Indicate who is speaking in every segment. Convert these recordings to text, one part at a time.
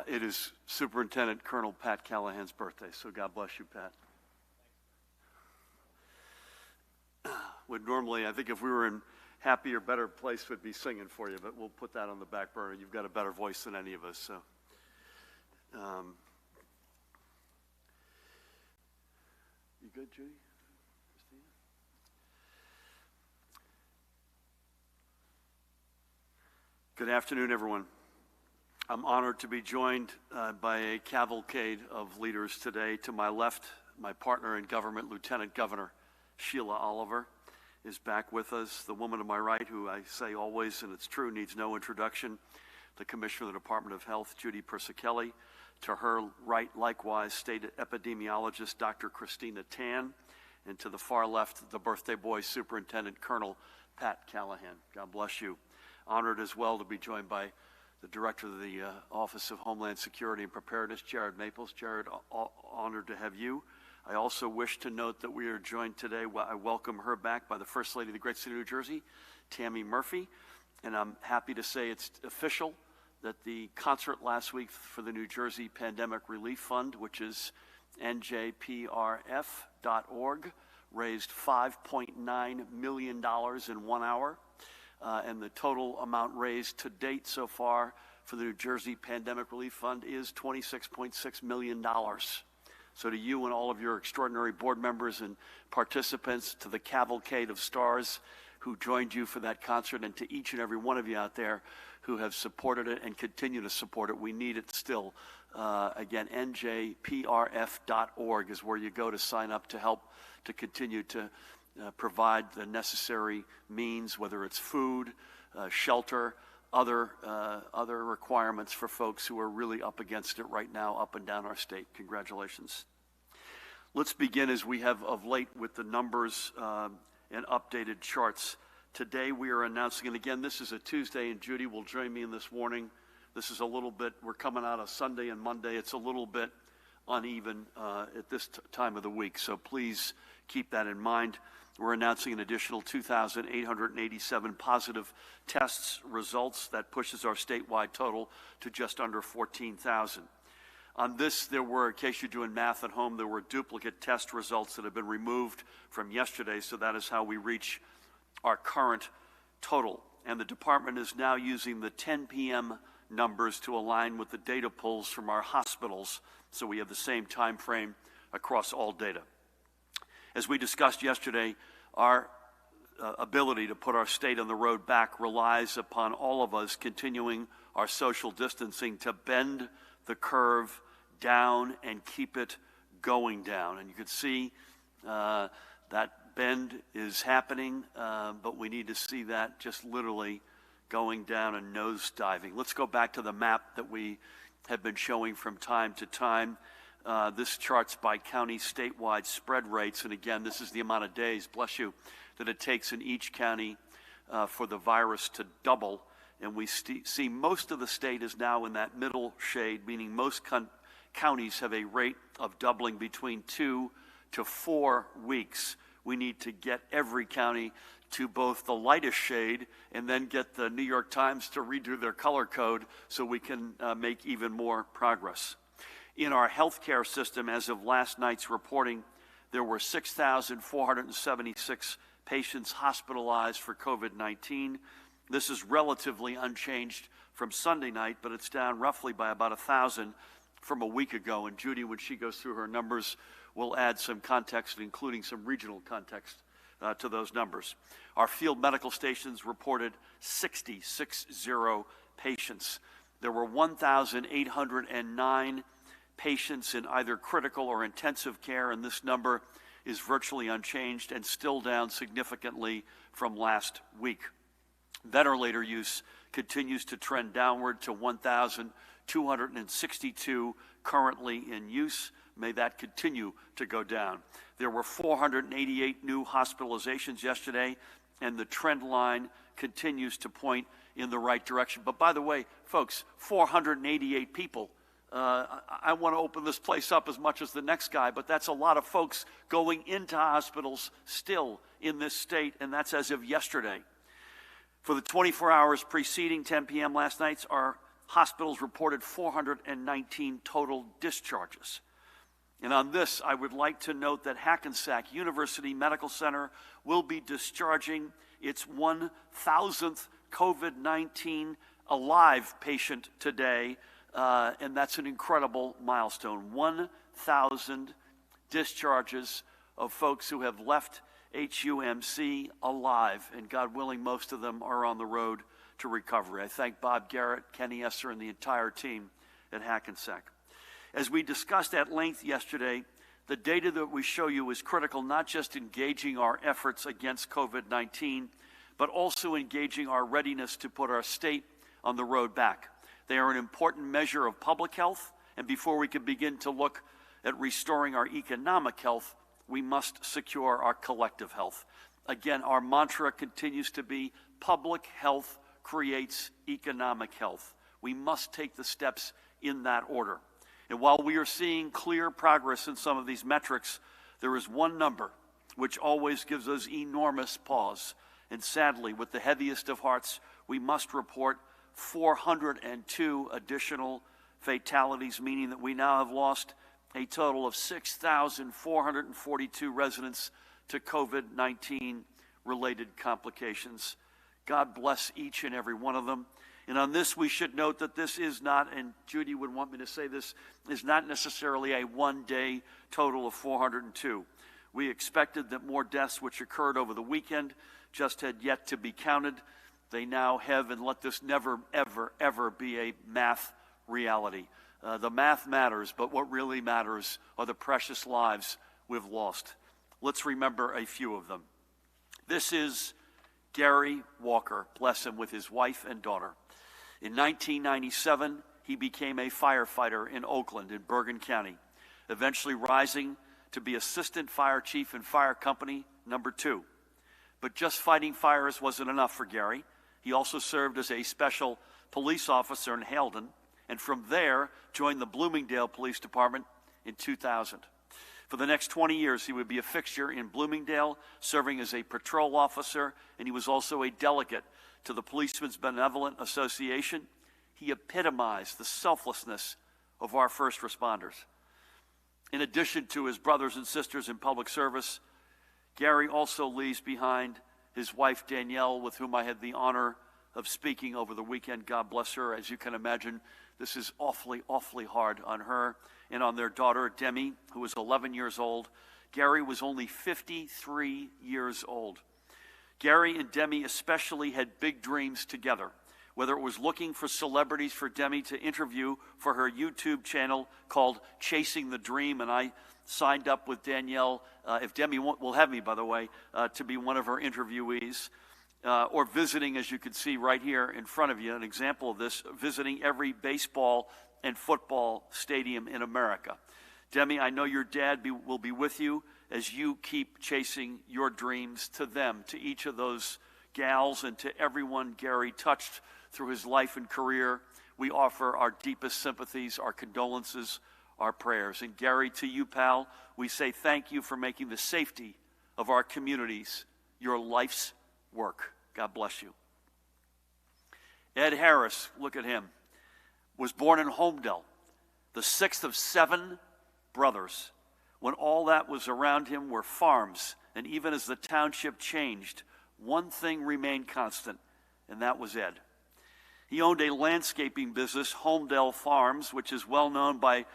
Speaker 1: It is Superintendent Colonel Pat Callahan's birthday, so God bless you, Pat. Would normally, I think if we were in happier, better place, would be singing for you, but we'll put that on the back burner. You've got a better voice than any of us, so. You good, Judy? Christina? Good afternoon, everyone. I'm honored to be joined by a cavalcade of leaders today. To my left, my partner in government, Lieutenant Governor Sheila Oliver, is back with us. The woman to my right, who I say always, and it's true, needs no introduction, the Commissioner of the Department of Health, Judy Persichelli. To her right, likewise, State Epidemiologist Dr. Christina Tan. And to the far left, the birthday boy, Superintendent Colonel Pat Callahan. God bless you. Honored as well to be joined by the Director of the Office of Homeland Security and Preparedness, Jared Maples. Jared, honored to have you. I also wish to note that we are joined today, I welcome her back, by the First Lady of the great state of New Jersey, Tammy Murphy. And I'm happy to say it's official that the concert last week for the New Jersey Pandemic Relief Fund, which is njprf.org, raised $5.9 million in 1 hour. And the total amount raised to date so far for the New Jersey Pandemic Relief Fund is $26.6 million. So to you and all of your extraordinary board members and participants, to the cavalcade of stars who joined you for that concert, and to each and every one of you out there who have supported it and continue to support it. We need it still. Again, njprf.org is where you go to sign up to help to continue to provide the necessary means, whether it's food, shelter, other requirements for folks who are really up against it right now, up and down our state. Congratulations. Let's begin, as we have of late, with the numbers and updated charts. Today we are announcing, and again, this is a Tuesday, and Judy will join me in this morning. This is a little bit, we're coming out of Sunday and Monday. It's a little bit uneven at this time of the week, so please keep that in mind. We're announcing an additional 2,887 positive tests results. That pushes our statewide total to just under 14,000. On this, there were, in case you're doing math at home, there were duplicate test results that have been removed from yesterday, so that is how we reach our current total. And the department is now using the 10 p.m. numbers to align with the data pulls from our hospitals, so we have the same time frame across all data. As we discussed yesterday, our ability to put our state on the road back relies upon all of us continuing our social distancing to bend the curve down and keep it going down. And you can see that bend is happening, but we need to see that just literally going down and nose diving. Let's go back to the map that we have been showing from time to time. This charts by county statewide spread rates, and again, this is the amount of days, bless you, that it takes in each county for the virus to double. And we see most of the state is now in that middle shade, meaning most counties have a rate of doubling between 2 to 4 weeks. We need to get every county to both the lightest shade and then get the New York Times to redo their color code so we can make even more progress. In our healthcare system, as of last night's reporting, there were 6,476 patients hospitalized for COVID-19. This is relatively unchanged from Sunday night, but it's down roughly by about 1,000 from a week ago. And Judy, when she goes through her numbers, will add some context, including some regional context to those numbers. Our field medical stations reported 60 patients. There were 1,809 patients in either critical or intensive care, and this number is virtually unchanged and still down significantly from last week. Ventilator use continues to trend downward to 1,262 currently in use. May that continue to go down. There were 488 new hospitalizations yesterday, and the trend line continues to point in the right direction. But by the way, folks, 488 people. I want to open this place up as much as the next guy, but that's a lot of folks going into hospitals still in this state, and that's as of yesterday. For the 24 hours preceding 10 p.m. last night, our hospitals reported 419 total discharges. And on this, I would like to note that Hackensack University Medical Center will be discharging its 1,000th COVID-19 alive patient today, and that's an incredible milestone. 1,000 discharges of folks who have left HUMC alive, and God willing, most of them are on the road to recovery. I thank Bob Garrett, Kenny Esser, and the entire team at Hackensack. As we discussed at length yesterday, the data that we show you is critical, not just engaging our efforts against COVID-19, but also engaging our readiness to put our state on the road back. They are an important measure of public health, and before we can begin to look at restoring our economic health, we must secure our collective health. Again, our mantra continues to be public health creates economic health. We must take the steps in that order. And while we are seeing clear progress in some of these metrics, there is one number which always gives us enormous pause. And sadly, with the heaviest of hearts, we must report 402 additional fatalities, meaning that we now have lost a total of 6,442 residents to COVID-19 related complications. God bless each and every one of them. And on this, we should note that this is not, and Judy would want me to say this, is not necessarily a one-day total of 402. We expected that more deaths which occurred over the weekend just had yet to be counted. They now have, and let this never, ever, ever be a math reality. The math matters, but what really matters are the precious lives we've lost. Let's remember a few of them. This is Gary Walker, bless him, with his wife and daughter. In 1997, he became a firefighter in Oakland in Bergen County, eventually rising to be assistant fire chief in fire company number 2. But just fighting fires wasn't enough for Gary. He also served as a special police officer in Halden, and from there joined the Bloomingdale Police Department in 2000. For the next 20 years, he would be a fixture in Bloomingdale, serving as a patrol officer, and he was also a delegate to the Policemen's Benevolent Association. He epitomized the selflessness of our first responders. In addition to his brothers and sisters in public service, Gary also leaves behind his wife, Danielle, with whom I had the honor of speaking over the weekend. God bless her. As you can imagine, this is awfully, awfully hard on her and on their daughter, Demi, who was 11 years old. Gary was only 53 years old. Gary and Demi especially had big dreams together, whether it was looking for celebrities for Demi to interview for her YouTube channel called Chasing the Dream, and I signed up with Danielle, if Demi will have me, by the way, to be one of her interviewees, or visiting, as you can see right here in front of you, an example of this, visiting every baseball and football stadium in America. Demi, I know your dad will be with you as you keep chasing your dreams. To them, to each of those gals, and to everyone Gary touched through his life and career, we offer our deepest sympathies, our condolences, our prayers. And Gary, to you, pal, we say thank you for making the safety of our communities your life's work. God bless you. Ed Harris, look at him, was born in Homedale, the 6th of 7 brothers. When all that was around him were farms, and even as the township changed, one thing remained constant, and that was Ed. He owned a landscaping business, Homedale Farms, which is well known by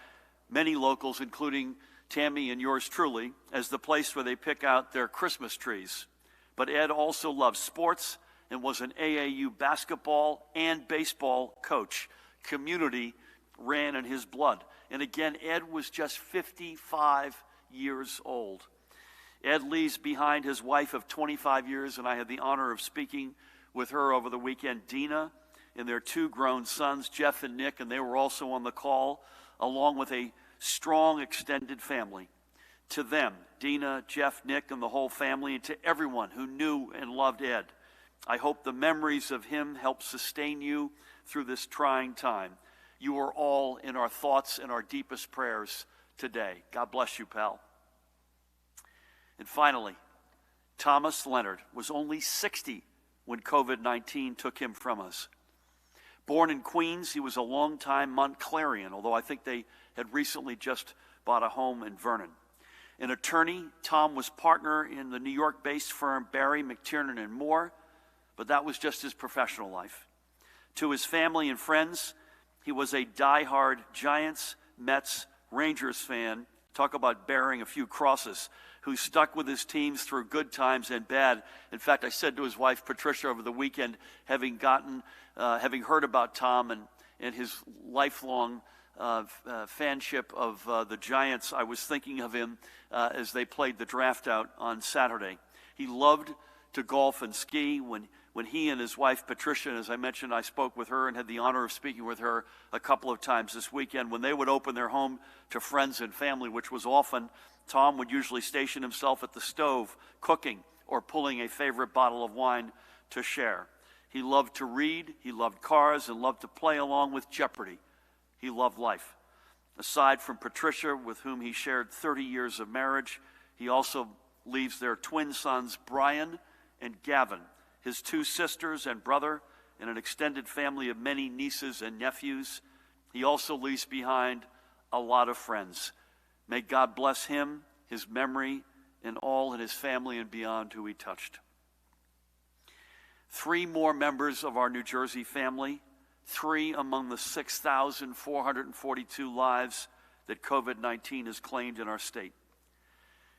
Speaker 1: many locals, including Tammy and yours truly, as the place where they pick out their Christmas trees. But Ed also loved sports and was an AAU basketball and baseball coach. Community ran in his blood. And again, Ed was just 55 years old. Ed leaves behind his wife of 25 years, and I had the honor of speaking with her over the weekend, Dina, and their 2 grown sons, Jeff and Nick, and they were also on the call, along with a strong extended family. To them, Dina, Jeff, Nick, and the whole family, and to everyone who knew and loved Ed, I hope the memories of him help sustain you through this trying time. You are all in our thoughts and our deepest prayers today. God bless you, pal. And finally, Thomas Leonard was only 60 when COVID-19 took him from us. Born in Queens, he was a longtime Montclarian, although I think they had recently just bought a home in Vernon. An attorney, Tom was partner in the New York-based firm Barry, McTiernan & Moore, but that was just his professional life. To his family and friends, he was a diehard Giants, Mets, Rangers fan, talk about bearing a few crosses, who stuck with his teams through good times and bad. In fact, I said to his wife, Patricia, over the weekend, having heard about Tom and his lifelong fanship of the Giants, I was thinking of him as they played the draft out on Saturday. He loved to golf and ski. When he and his wife, Patricia, and as I mentioned, I spoke with her and had the honor of speaking with her a couple of times this weekend, when they would open their home to friends and family, which was often, Tom would usually station himself at the stove, cooking or pulling a favorite bottle of wine to share. He loved to read, he loved cars, and loved to play along with Jeopardy. He loved life. Aside from Patricia, with whom he shared 30 years of marriage, he also leaves their twin sons, Brian and Gavin, his two sisters and brother, and an extended family of many nieces and nephews. He also leaves behind a lot of friends. May God bless him, his memory, and all in his family and beyond who he touched. 3 more members of our New Jersey family, 3 among the 6,442 lives that COVID-19 has claimed in our state.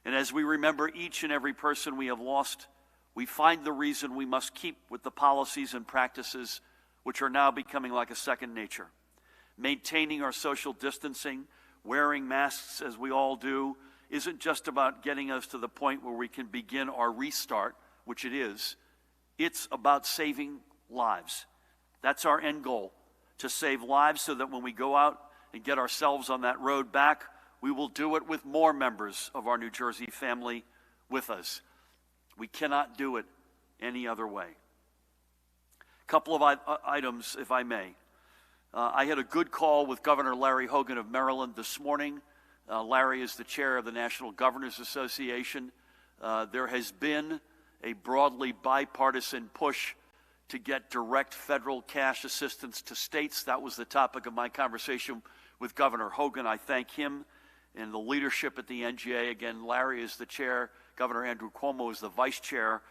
Speaker 1: And as we remember each and every person we have lost, we find the reason we must keep with the policies and practices which are now becoming like a second nature. Maintaining our social distancing, wearing masks as we all do, isn't just about getting us to the point where we can begin our restart, which it is. It's about saving lives. That's our end goal, to save lives so that when we go out and get ourselves on that road back, we will do it with more members of our New Jersey family with us. We cannot do it any other way. A couple of items, if I may. I had a good call with Governor Larry Hogan of Maryland this morning. Larry is the chair of the National Governors Association. There has been a broadly bipartisan push to get direct federal cash assistance to states. That was the topic of my conversation with Governor Hogan. I thank him and the leadership at the NGA. Again, Larry is the chair. Governor Andrew Cuomo is the vice chair.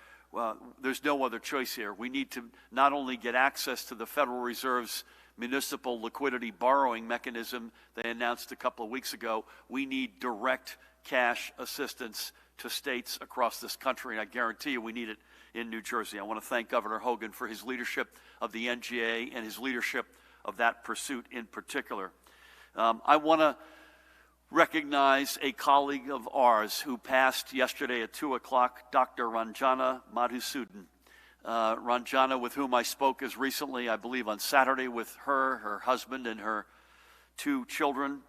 Speaker 1: There's no other choice here. We need to not only get access to the Federal Reserve's municipal liquidity borrowing mechanism they announced a couple of weeks ago, we need direct cash assistance to states across this country, and I guarantee you we need it in New Jersey. I want to thank Governor Hogan for his leadership of the NGA and his leadership of that pursuit in particular. I want to recognize a colleague of ours who passed yesterday at 2 o'clock, Dr. Ranjana Madhusudan. Ranjana, with whom I spoke as recently, I believe on Saturday, with her husband, and her 2 children.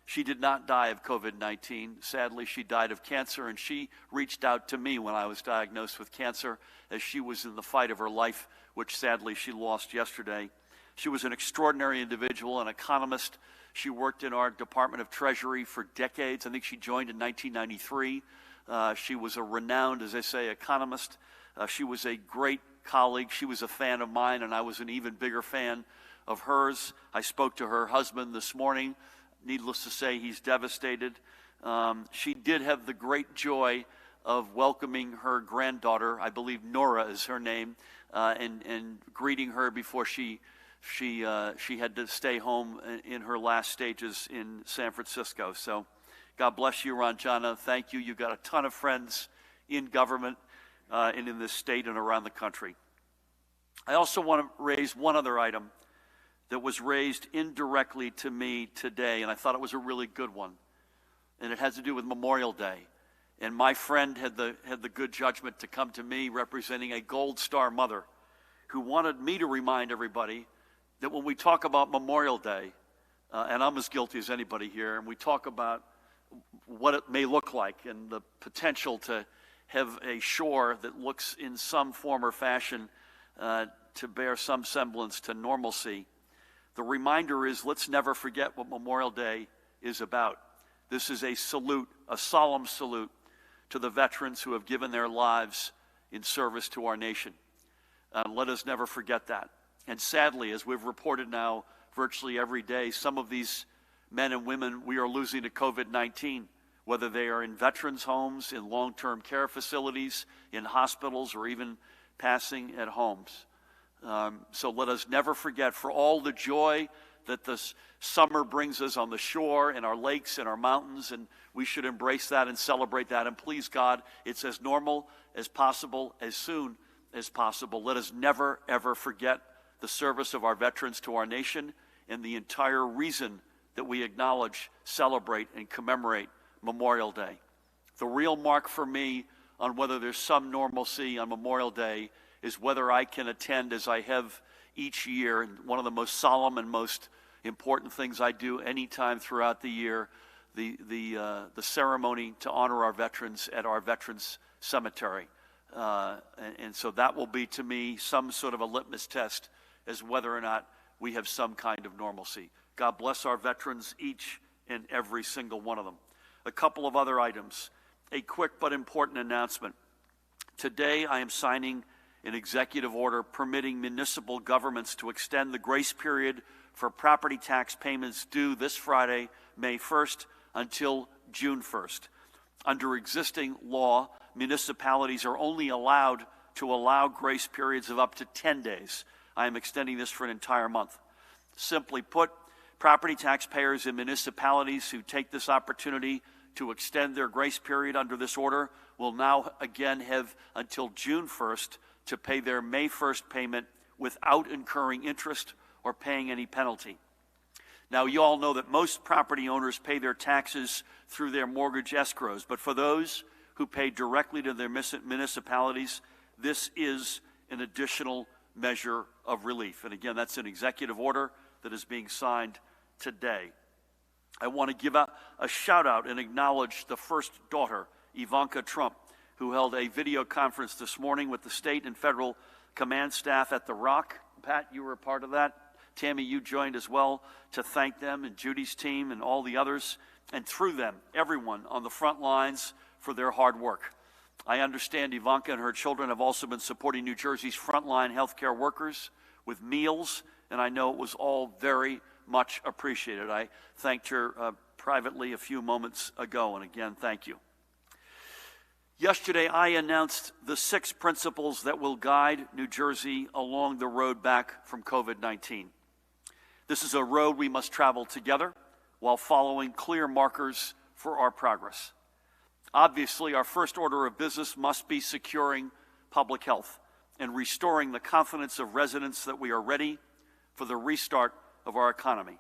Speaker 1: She did not die of COVID-19. Sadly, she died of cancer, and she reached out to me when I was diagnosed with cancer as she was in the fight of her life, which sadly she lost yesterday. She was an extraordinary individual, an economist. She worked in our Department of Treasury for decades. I think she joined in 1993. She was a renowned, as I say, economist. She was a great colleague. She was a fan of mine, and I was an even bigger fan of hers. I spoke to her husband this morning. Needless to say, he's devastated. She did have the great joy of welcoming her granddaughter, I believe Nora is her name, and greeting her before she had to stay home in her last stages in San Francisco. So God bless you, Ranjana. Thank you. You've got a ton of friends in government and in this state and around the country. I also want to raise one other item that was raised indirectly to me today, and I thought it was a really good one. And it has to do with Memorial Day. And my friend had the good judgment to come to me representing a Gold Star mother who wanted me to remind everybody that when we talk about Memorial Day, and I'm as guilty as anybody here, and we talk about what it may look like and the potential to have a shore that looks in some form or fashion to bear some semblance to normalcy, the reminder is, let's never forget what Memorial Day is about. This is a salute, a solemn salute to the veterans who have given their lives in service to our nation. Let us never forget that. And sadly, as we've reported now virtually every day, some of these men and women we are losing to COVID-19, whether they are in veterans' homes, in long-term care facilities, in hospitals, or even passing at homes. So let us never forget, for all the joy that this summer brings us on the shore, in our lakes, and our mountains, and we should embrace that and celebrate that. And please God, it's as normal as possible, as soon as possible. Let us never, ever forget the service of our veterans to our nation and the entire reason that we acknowledge, celebrate, and commemorate Memorial Day. The real mark for me on whether there's some normalcy on Memorial Day is whether I can attend, as I have each year, and one of the most solemn and most important things I do anytime throughout the year, the ceremony to honor our veterans at our Veterans Cemetery. And so that will be, to me, some sort of a litmus test as whether or not we have some kind of normalcy. God bless our veterans, each and every single one of them. A couple of other items. A quick but important announcement. Today I am signing an executive order permitting municipal governments to extend the grace period for property tax payments due this Friday, May 1st, until June 1st. Under existing law, municipalities are only allowed to allow grace periods of up to 10 days. I am extending this for an entire month. Simply put, property taxpayers in municipalities who take this opportunity to extend their grace period under this order will now again have until June 1st to pay their May 1st payment without incurring interest or paying any penalty. Now, you all know that most property owners pay their taxes through their mortgage escrows, but for those who pay directly to their municipalities, this is an additional measure of relief. And again, that's an executive order that is being signed today. I want to give a shout out and acknowledge the first daughter, Ivanka Trump, who held a video conference this morning with the state and federal command staff at The Rock. Pat, you were a part of that. Tammy, you joined as well, to thank them and Judy's team and all the others, and through them, everyone on the front lines for their hard work. I understand Ivanka and her children have also been supporting New Jersey's frontline healthcare workers with meals, and I know it was all very much appreciated. I thanked her privately a few moments ago, and again, thank you. Yesterday, I announced the 6 principles that will guide New Jersey along the road back from COVID-19. This is a road we must travel together while following clear markers for our progress. Obviously, our first order of business must be securing public health and restoring the confidence of residents that we are ready for the restart of our economy.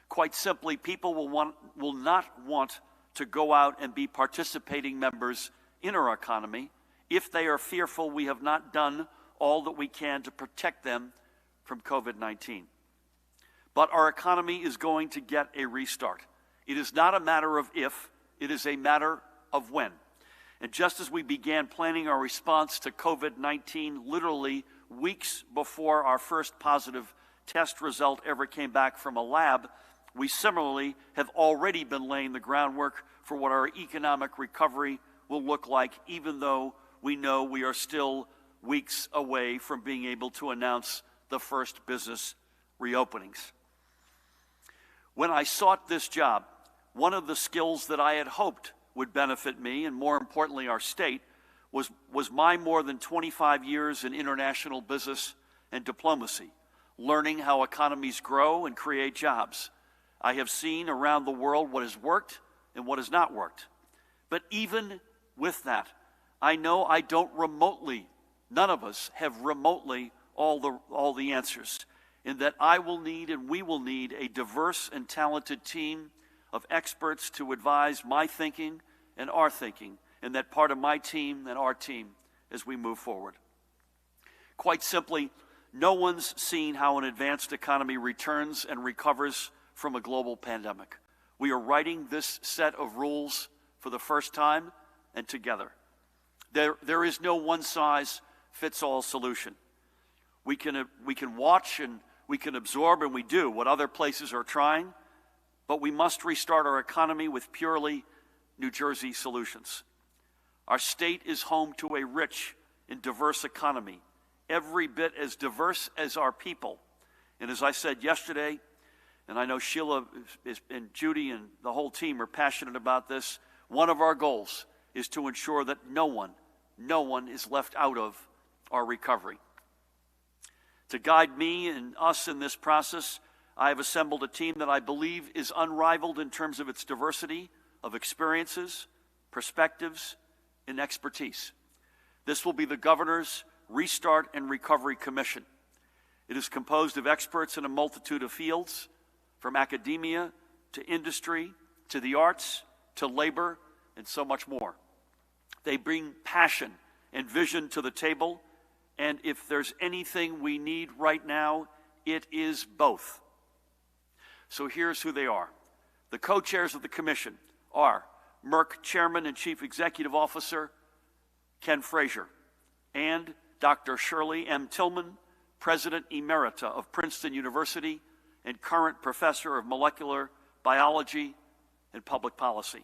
Speaker 1: Quite simply, people will not want to go out and be participating members in our economy if they are fearful we have not done all that we can to protect them from COVID-19. But our economy is going to get a restart. It is not a matter of if, it is a matter of when. And just as we began planning our response to COVID-19 literally weeks before our first positive test result ever came back from a lab, we similarly have already been laying the groundwork for what our economic recovery will look like, even though we know we are still weeks away from being able to announce the first business reopenings. When I sought this job, one of the skills that I had hoped would benefit me, and more importantly our state, was my more than 25 years in international business and diplomacy, learning how economies grow and create jobs. I have seen around the world what has worked and what has not worked. But even with that, I know I don't remotely, none of us have remotely all the answers, in that I will need and we will need a diverse and talented team of experts to advise my thinking and our thinking, and that part of my team and our team as we move forward. Quite simply, no one's seen how an advanced economy returns and recovers from a global pandemic. We are writing this set of rules for the first time and together. There is no one-size-fits-all solution. We can watch and we can absorb, and we do, what other places are trying, but we must restart our economy with purely New Jersey solutions. Our state is home to a rich and diverse economy, every bit as diverse as our people. And as I said yesterday, and I know Sheila and Judy and the whole team are passionate about this, one of our goals is to ensure that no one is left out of our recovery. To guide me and us in this process, I have assembled a team that I believe is unrivaled in terms of its diversity of experiences, perspectives, and expertise. This will be the Governor's Restart and Recovery Commission. It is composed of experts in a multitude of fields, from academia to industry to the arts to labor and so much more. They bring passion and vision to the table, and if there's anything we need right now, it is both. So here's who they are. The co-chairs of the commission are Merck Chairman and Chief Executive Officer Ken Frazier and Dr. Shirley M. Tillman, President Emerita of Princeton University and current Professor of Molecular Biology and Public Policy.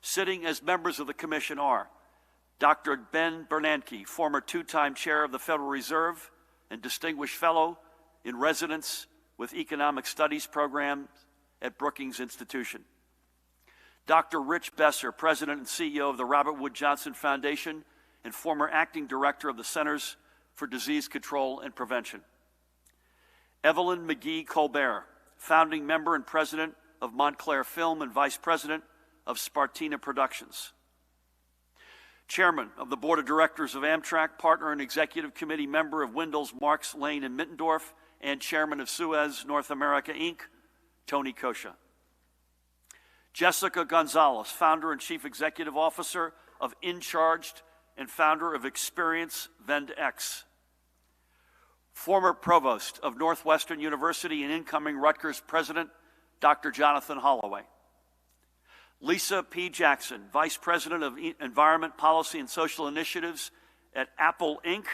Speaker 1: Sitting as members of the commission are Dr. Ben Bernanke, former two-time chair of the Federal Reserve and distinguished fellow in residence with Economic Studies program at Brookings Institution. Dr. Rich Besser, President and CEO of the Robert Wood Johnson Foundation and former acting director of the Centers for Disease Control and Prevention. Evelyn McGee Colbert, founding member and president of Montclair Film and vice president of Spartina Productions. Chairman of the Board of Directors of Amtrak, partner and executive committee member of Windles, Marks, Lane, and Mittendorf, and chairman of Suez North America, Inc., Tony Kosha. Jessica Gonzalez, founder and chief executive officer of InCharged and founder of Experience VendX. Former provost of Northwestern University and incoming Rutgers president, Dr. Jonathan Holloway. Lisa P. Jackson, vice president of Environment Policy and Social Initiatives at Apple, Inc.,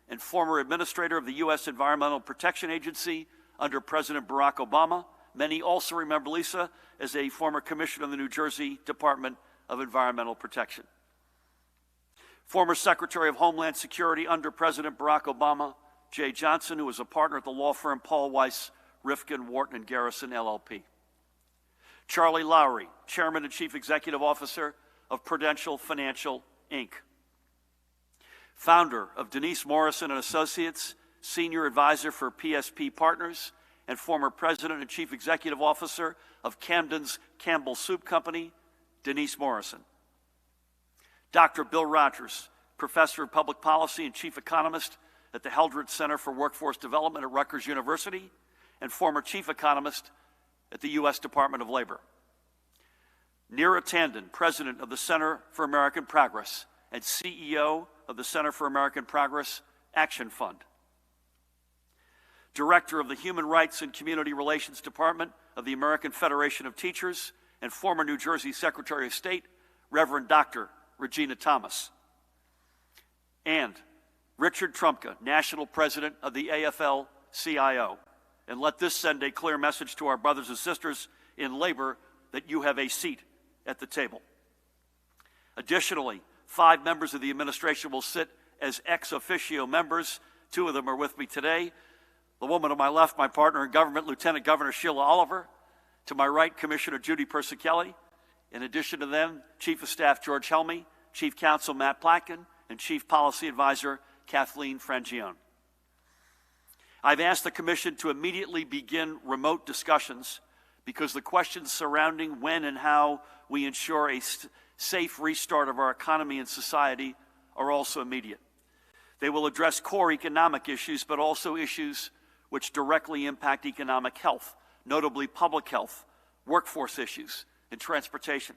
Speaker 1: and former administrator of the U.S. Environmental Protection Agency under President Barack Obama. Many also remember Lisa as a former commissioner of the New Jersey Department of Environmental Protection. Former Secretary of Homeland Security under President Barack Obama, Jay Johnson, who was a partner at the law firm Paul Weiss, Rifkin, Wharton, and Garrison, LLP. Charlie Lowry, Chairman and Chief Executive Officer of Prudential Financial, Inc. Founder of Denise Morrison and Associates, Senior Advisor for PSP Partners, and former President and Chief Executive Officer of Camden's Campbell Soup Company, Denise Morrison. Dr. Bill Rogers, Professor of Public Policy and Chief Economist at the Heldred Center for Workforce Development at Rutgers University, and former Chief Economist at the U.S. Department of Labor. Neera Tandon, President of the Center for American Progress and CEO of the Center for American Progress Action Fund. Director of the Human Rights and Community Relations Department of the American Federation of Teachers and former New Jersey Secretary of State, Reverend Dr. Regina Thomas. And Richard Trumka, National President of the AFL-CIO. And let this send a clear message to our brothers and sisters in labor that you have a seat at the table. Additionally, 5 members of the administration will sit as ex officio members. 2 of them are with me today. The woman on my left, my partner in government, Lieutenant Governor Sheila Oliver. To my right, Commissioner Judy Persicelli. In addition to them, Chief of Staff George Helmy, Chief Counsel Matt Platkin, and Chief Policy Advisor Kathleen Frangione. I've asked the Commission to immediately begin remote discussions because the questions surrounding when and how we ensure a safe restart of our economy and society are also immediate. They will address core economic issues, but also issues which directly impact economic health, notably public health, workforce issues, and transportation.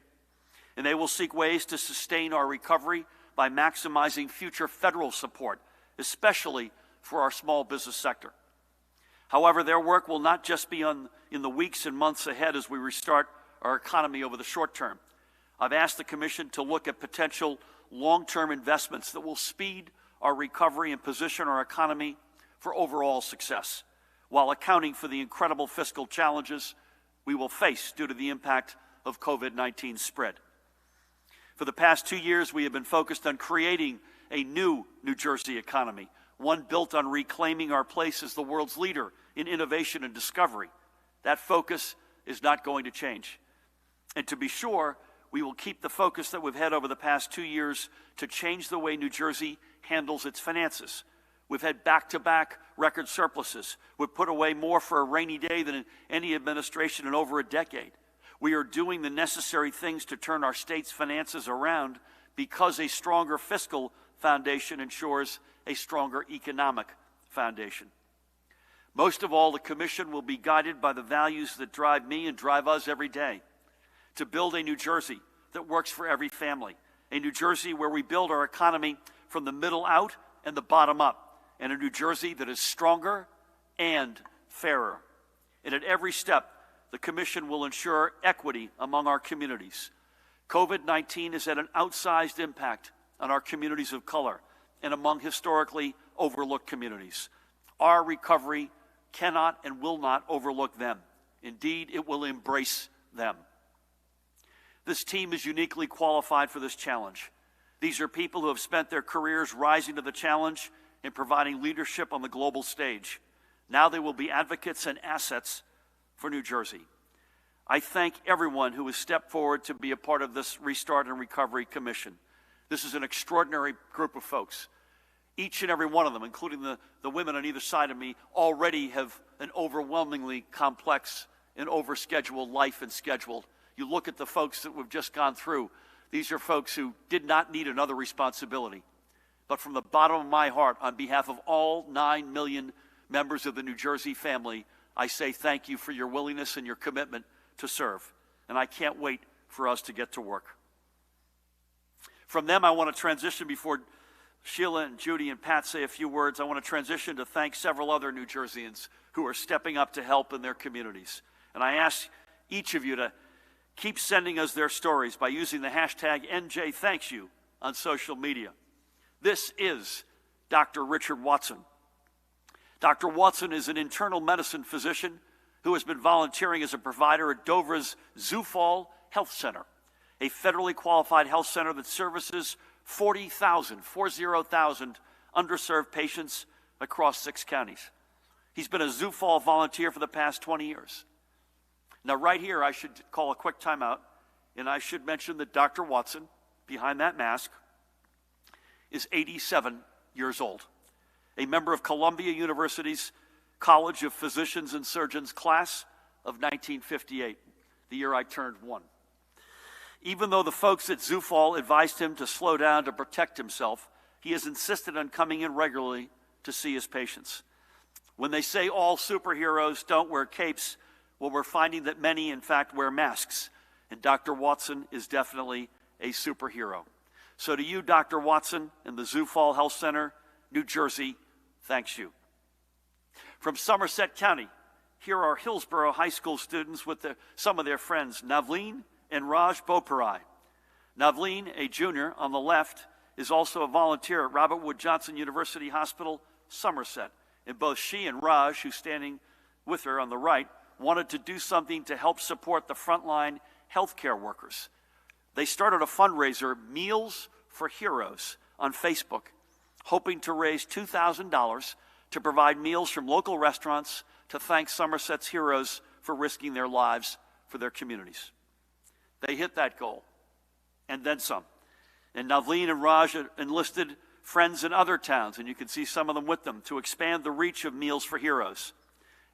Speaker 1: And they will seek ways to sustain our recovery by maximizing future federal support, especially for our small business sector. However, their work will not just be in the weeks and months ahead as we restart our economy over the short term. I've asked the Commission to look at potential long-term investments that will speed our recovery and position our economy for overall success, while accounting for the incredible fiscal challenges we will face due to the impact of COVID-19 spread. For the past 2 years, we have been focused on creating a new New Jersey economy, one built on reclaiming our place as the world's leader in innovation and discovery. That focus is not going to change. And to be sure, we will keep the focus that we've had over the past 2 years to change the way New Jersey handles its finances. We've had back-to-back record surpluses. We've put away more for a rainy day than any administration in over a decade. We are doing the necessary things to turn our state's finances around because a stronger fiscal foundation ensures a stronger economic foundation. Most of all, the Commission will be guided by the values that drive me and drive us every day. To build a New Jersey that works for every family, a New Jersey where we build our economy from the middle out and the bottom up, and a New Jersey that is stronger and fairer. And at every step, the Commission will ensure equity among our communities. COVID-19 has had an outsized impact on our communities of color and among historically overlooked communities. Our recovery cannot and will not overlook them. Indeed, it will embrace them. This team is uniquely qualified for this challenge. These are people who have spent their careers rising to the challenge and providing leadership on the global stage. Now they will be advocates and assets for New Jersey. I thank everyone who has stepped forward to be a part of this Restart and Recovery Commission. This is an extraordinary group of folks. Each and every one of them, including the women on either side of me, already have an overwhelmingly complex and overscheduled life and schedule. You look at the folks that we've just gone through. These are folks who did not need another responsibility. But from the bottom of my heart, on behalf of all 9 million members of the New Jersey family, I say thank you for your willingness and your commitment to serve. And I can't wait for us to get to work. From them, I want to transition before Sheila and Judy and Pat say a few words. I want to transition to thank several other New Jerseyans who are stepping up to help in their communities. And I ask each of you to keep sending us their stories by using the hashtag NJThanksYou on social media. This is Dr. Richard Watson. Dr. Watson is an internal medicine physician who has been volunteering as a provider at Dover's Zufall Health Center, a federally qualified health center that services 40,000 underserved patients across 6 counties. He's been a Zufall volunteer for the past 20 years. Now, right here, I should call a quick timeout, and I should mention that Dr. Watson, behind that mask, is 87 years old, a member of Columbia University's College of Physicians and Surgeons class of 1958, the year I turned 1. Even though the folks at Zufall advised him to slow down to protect himself, he has insisted on coming in regularly to see his patients. When they say all superheroes don't wear capes, well, we're finding that many, in fact, wear masks, and Dr. Watson is definitely a superhero. So to you, Dr. Watson and the Zufall Health Center, New Jersey, thanks you. From Somerset County, here are Hillsborough High School students with some of their friends, Navleen and Raj Boparai. Navleen, a junior on the left, is also a volunteer at Robert Wood Johnson University Hospital, Somerset. And both she and Raj, who's standing with her on the right, wanted to do something to help support the frontline healthcare workers. They started a fundraiser, Meals for Heroes, on Facebook, hoping to raise $2,000 to provide meals from local restaurants to thank Somerset's heroes for risking their lives for their communities. They hit that goal, and then some. And Navleen and Raj enlisted friends in other towns, and you can see some of them with them, to expand the reach of Meals for Heroes.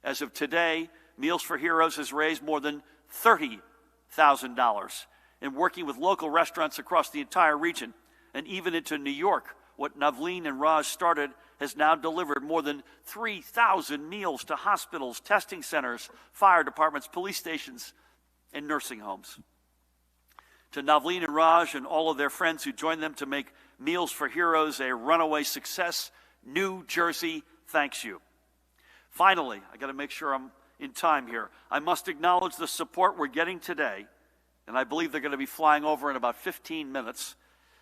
Speaker 1: As of today, Meals for Heroes has raised more than $30,000, and working with local restaurants across the entire region, and even into New York, what Navleen and Raj started has now delivered more than 3,000 meals to hospitals, testing centers, fire departments, police stations, and nursing homes. To Navleen and Raj and all of their friends who joined them to make Meals for Heroes a runaway success, New Jersey thanks you. Finally, I got to make sure I'm in time here. I must acknowledge the support we're getting today, and I believe they're going to be flying over in about 15 minutes.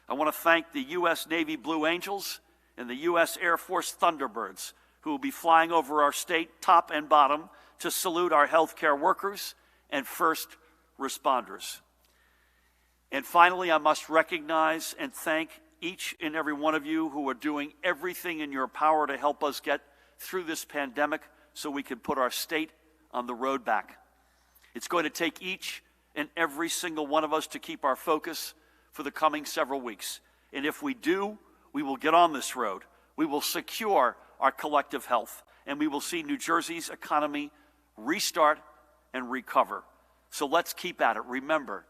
Speaker 1: I want to thank the U.S. Navy Blue Angels and the U.S. Air Force Thunderbirds, who will be flying over our state, top and bottom, to salute our healthcare workers and first responders. And finally, I must recognize and thank each and every one of you who are doing everything in your power to help us get through this pandemic so we can put our state on the road back. It's going to take each and every single one of us to keep our focus for the coming several weeks. And if we do, we will get on this road. We will secure our collective health, and we will see New Jersey's economy restart and recover. So let's keep at it. Remember,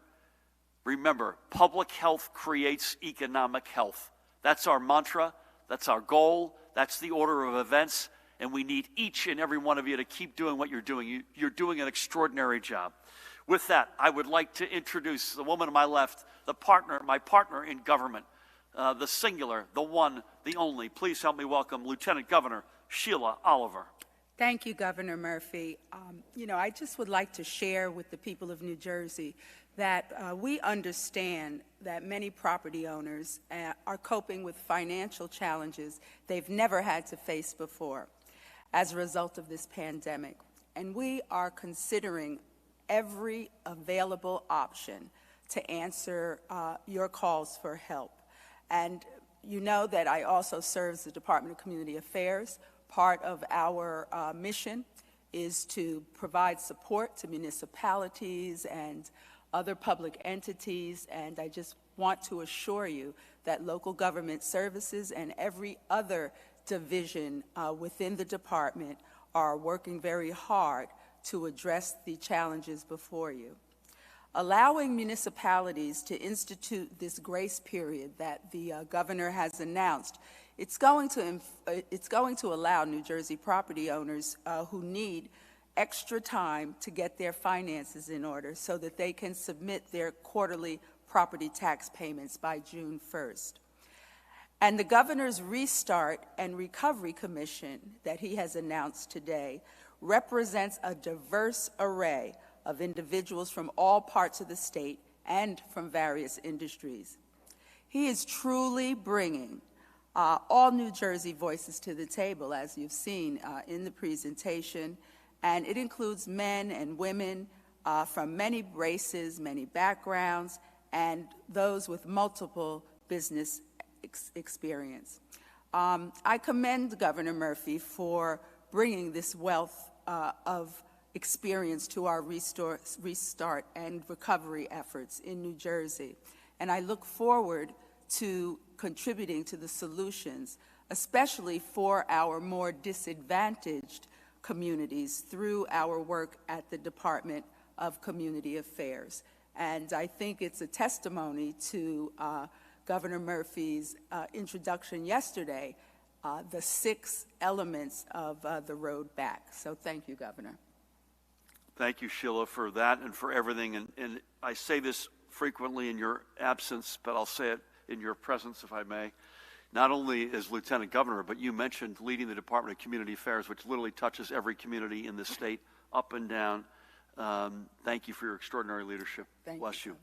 Speaker 1: public health creates economic health. That's our mantra, that's our goal, that's the order of events, and we need each and every one of you to keep doing what you're doing. You're doing an extraordinary job. With that, I would like to introduce the woman on my left, my partner in government, the singular, the one, the only. Please help me welcome Lieutenant Governor Sheila Oliver.
Speaker 2: Thank you, Governor Murphy. I just would like to share with the people of New Jersey that we understand that many property owners are coping with financial challenges they've never had to face before as a result of this pandemic. And we are considering every available option to answer your calls for help. And you know that I also serve as the Department of Community Affairs. Part of our mission is to provide support to municipalities and other public entities, and I just want to assure you that local government services and every other division within the department are working very hard to address the challenges before you. Allowing municipalities to institute this grace period that the governor has announced, it's going to allow New Jersey property owners who need extra time to get their finances in order so that they can submit their quarterly property tax payments by June 1st. And the governor's Restart and Recovery Commission that he has announced today represents a diverse array of individuals from all parts of the state and from various industries. He is truly bringing all New Jersey voices to the table, as you've seen in the presentation, and it includes men and women from many races, many backgrounds, and those with multiple business experience. I commend Governor Murphy for bringing this wealth of experience to our restart and recovery efforts in New Jersey. And I look forward to contributing to the solutions, especially for our more disadvantaged communities through our work at the Department of Community Affairs. And I think it's a testimony to Governor Murphy's introduction yesterday, the 6 elements of the road back. So thank you, Governor.
Speaker 1: Thank you, Sheila, for that and for everything. And I say this frequently in your absence, but I'll say it in your presence, if I may. Not only as Lieutenant Governor, but you mentioned leading the Department of Community Affairs, which literally touches every community in the state, up and down. Thank you for your extraordinary leadership. Bless you.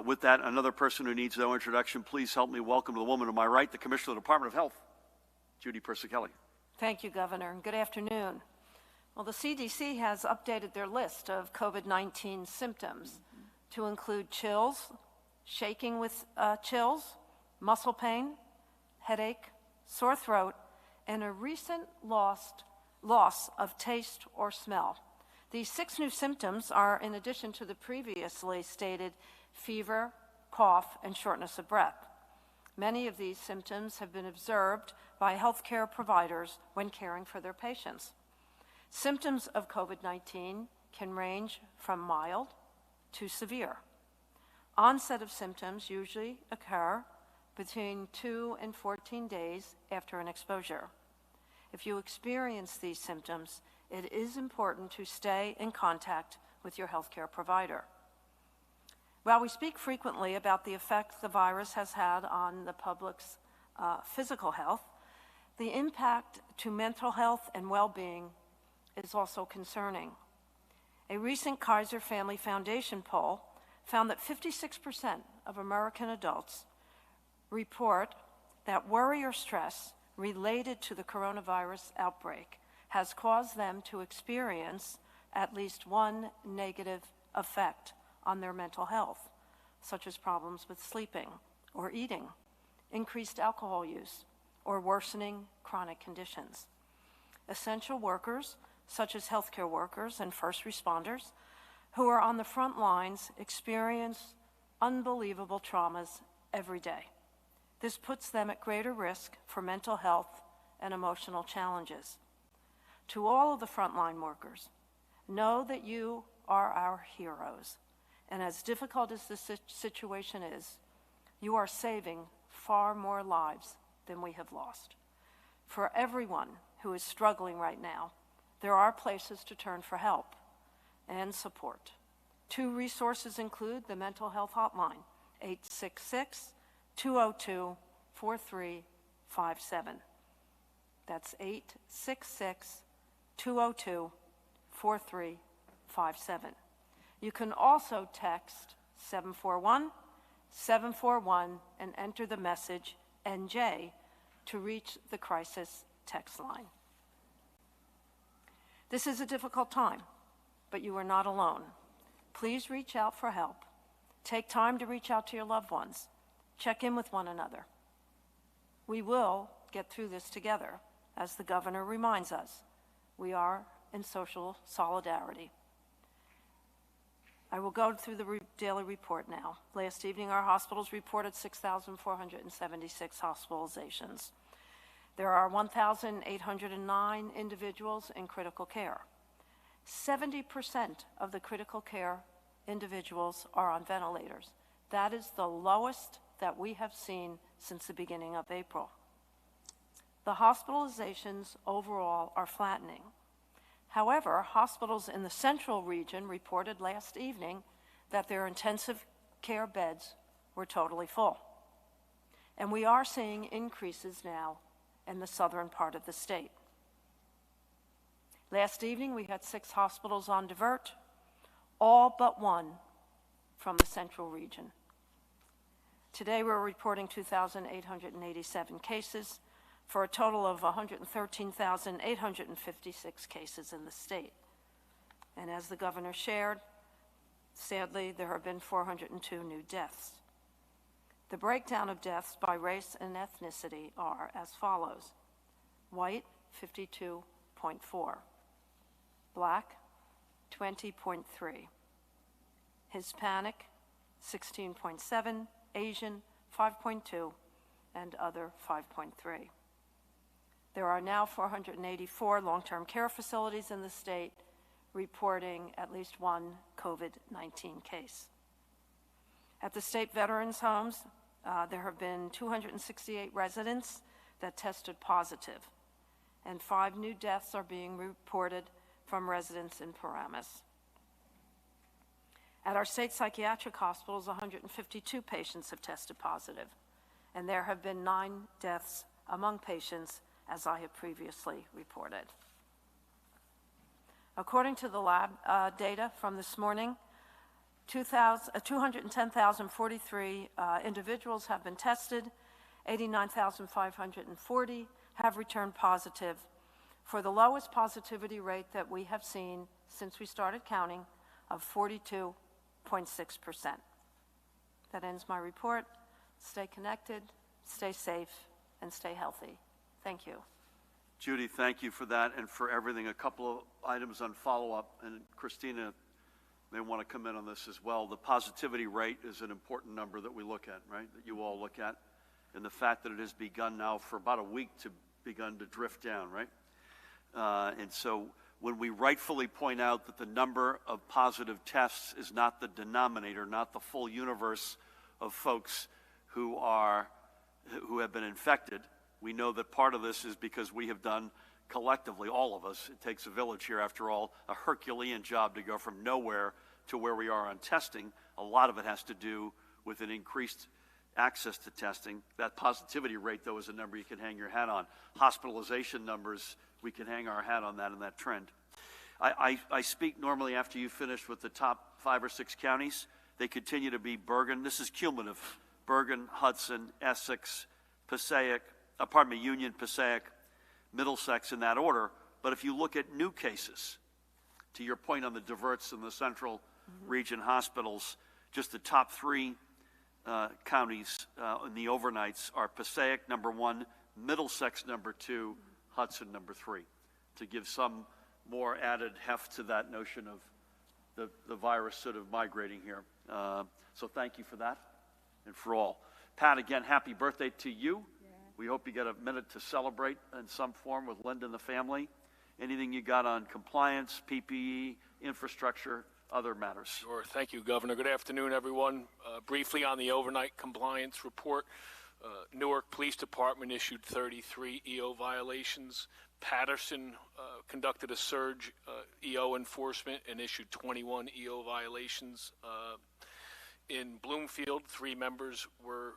Speaker 1: With that, another person who needs no introduction, please help me welcome the woman to my right, the Commissioner of the Department of Health, Judy Persicelli.
Speaker 3: Thank you, Governor, and good afternoon. Well, the CDC has updated their list of COVID-19 symptoms to include chills, shaking with chills, muscle pain, headache, sore throat, and a recent loss of taste or smell. These 6 new symptoms are in addition to the previously stated fever, cough, and shortness of breath. Many of these symptoms have been observed by healthcare providers when caring for their patients. Symptoms of COVID-19 can range from mild to severe. Onset of symptoms usually occur between 2 and 14 days after an exposure. If you experience these symptoms, it is important to stay in contact with your healthcare provider. While we speak frequently about the effect the virus has had on the public's physical health, the impact to mental health and well-being is also concerning. A recent Kaiser Family Foundation poll found that 56% of American adults report that worry or stress related to the coronavirus outbreak has caused them to experience at least one negative effect on their mental health, such as problems with sleeping or eating, increased alcohol use, or worsening chronic conditions. Essential workers, such as healthcare workers and first responders, who are on the front lines, experience unbelievable traumas every day. This puts them at greater risk for mental health and emotional challenges. To all of the frontline workers, know that you are our heroes, and as difficult as this situation is, you are saving far more lives than we have lost. For everyone who is struggling right now, there are places to turn for help and support. 2 resources include the Mental Health Hotline, 866-202-4357. That's 866-202-4357. You can also text 741-741 and enter the message NJ to reach the crisis text line. This is a difficult time, but you are not alone. Please reach out for help. Take time to reach out to your loved ones. Check in with one another. We will get through this together, as the governor reminds us. We are in social solidarity. I will go through the daily report now. Last evening, our hospitals reported 6,476 hospitalizations. There are 1,809 individuals in critical care. 70% of the critical care individuals are on ventilators. That is the lowest that we have seen since the beginning of April. The hospitalizations overall are flattening. However, hospitals in the central region reported last evening that their intensive care beds were totally full. And we are seeing increases now in the southern part of the state. Last evening, we had 6 hospitals on divert, all but 1 from the central region. Today, we're reporting 2,887 cases for a total of 113,856 cases in the state. And as the governor shared, sadly, there have been 402 new deaths. The breakdown of deaths by race and ethnicity are as follows: white, 52.4, black, 20.3, Hispanic, 16.7, Asian, 5.2, and other, 5.3. There are now 484 long-term care facilities in the state reporting at least 1 COVID-19 case. At the state veterans' homes, there have been 268 residents that tested positive, and 5 new deaths are being reported from residents in Paramus. At our state psychiatric hospitals, 152 patients have tested positive, and there have been 9 deaths among patients, as I have previously reported. According to the lab data from this morning, 210,043 individuals have been tested, 89,540 have returned positive, for the lowest positivity rate that we have seen since we started counting of 42.6%. That ends my report. Stay connected, stay safe, and stay healthy. Thank you.
Speaker 1: Judy, thank you for that and for everything. A couple of items on follow-up, and Christina may want to come in on this as well. The positivity rate is an important number that we look at, right, that you all look at, and the fact that it has begun now for about a week to drift down, right? And so when we rightfully point out that the number of positive tests is not the denominator, not the full universe of folks who have been infected, we know that part of this is because we have done collectively, all of us, it takes a village here after all, a Herculean job to go from nowhere to where we are on testing. A lot of it has to do with an increased access to testing. That positivity rate, though, is a number you can hang your hat on. Hospitalization numbers, we can hang our hat on that and that trend. I speak normally after you finish with the top 5 or 6 counties. They continue to be Bergen. This is cumulative. Bergen, Hudson, Essex, Union, Passaic, Middlesex, in that order. But if you look at new cases, to your point on the diverts in the central region hospitals, just the top 3 counties in the overnights are Passaic, number 1, Middlesex, number 2, Hudson, number 3, to give some more added heft to that notion of the virus sort of migrating here. So thank you for that and for all. Pat, again, happy birthday to you. Yeah. We hope you get a minute to celebrate in some form with Linda and the family. Anything you got on compliance, PPE, infrastructure, other matters?
Speaker 4: Sure. Thank you, Governor. Good afternoon, everyone. Briefly on the overnight compliance report, Newark Police Department issued 33 EO violations. Patterson conducted a surge EO enforcement and issued 21 EO violations. In Bloomfield, 3 members were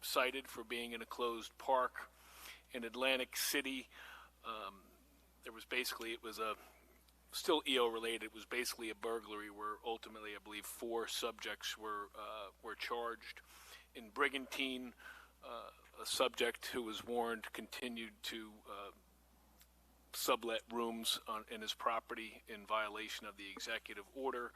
Speaker 4: cited for being in a closed park. In Atlantic City, it was still EO related. It was basically a burglary where ultimately I believe 4 subjects were charged. In Brigantine, a subject who was warned continued to sublet rooms in his property in violation of the executive order.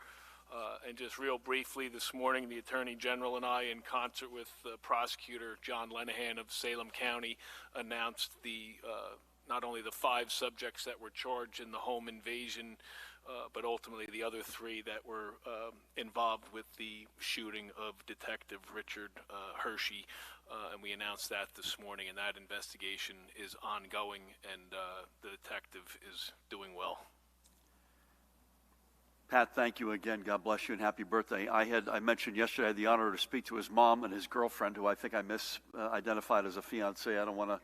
Speaker 4: And just real briefly, this morning, the Attorney General and I, in concert with Prosecutor John Lenahan of Salem County, announced not only the 5 subjects that were charged in the home invasion, but ultimately the other 3 that were involved with the shooting of Detective Richard Hershey. And we announced that this morning, and that investigation is ongoing, and the detective is doing well.
Speaker 1: Pat, thank you again. God bless you and happy birthday. I mentioned yesterday I had the honor to speak to his mom and his girlfriend, who I think I misidentified as a fiance. I don't want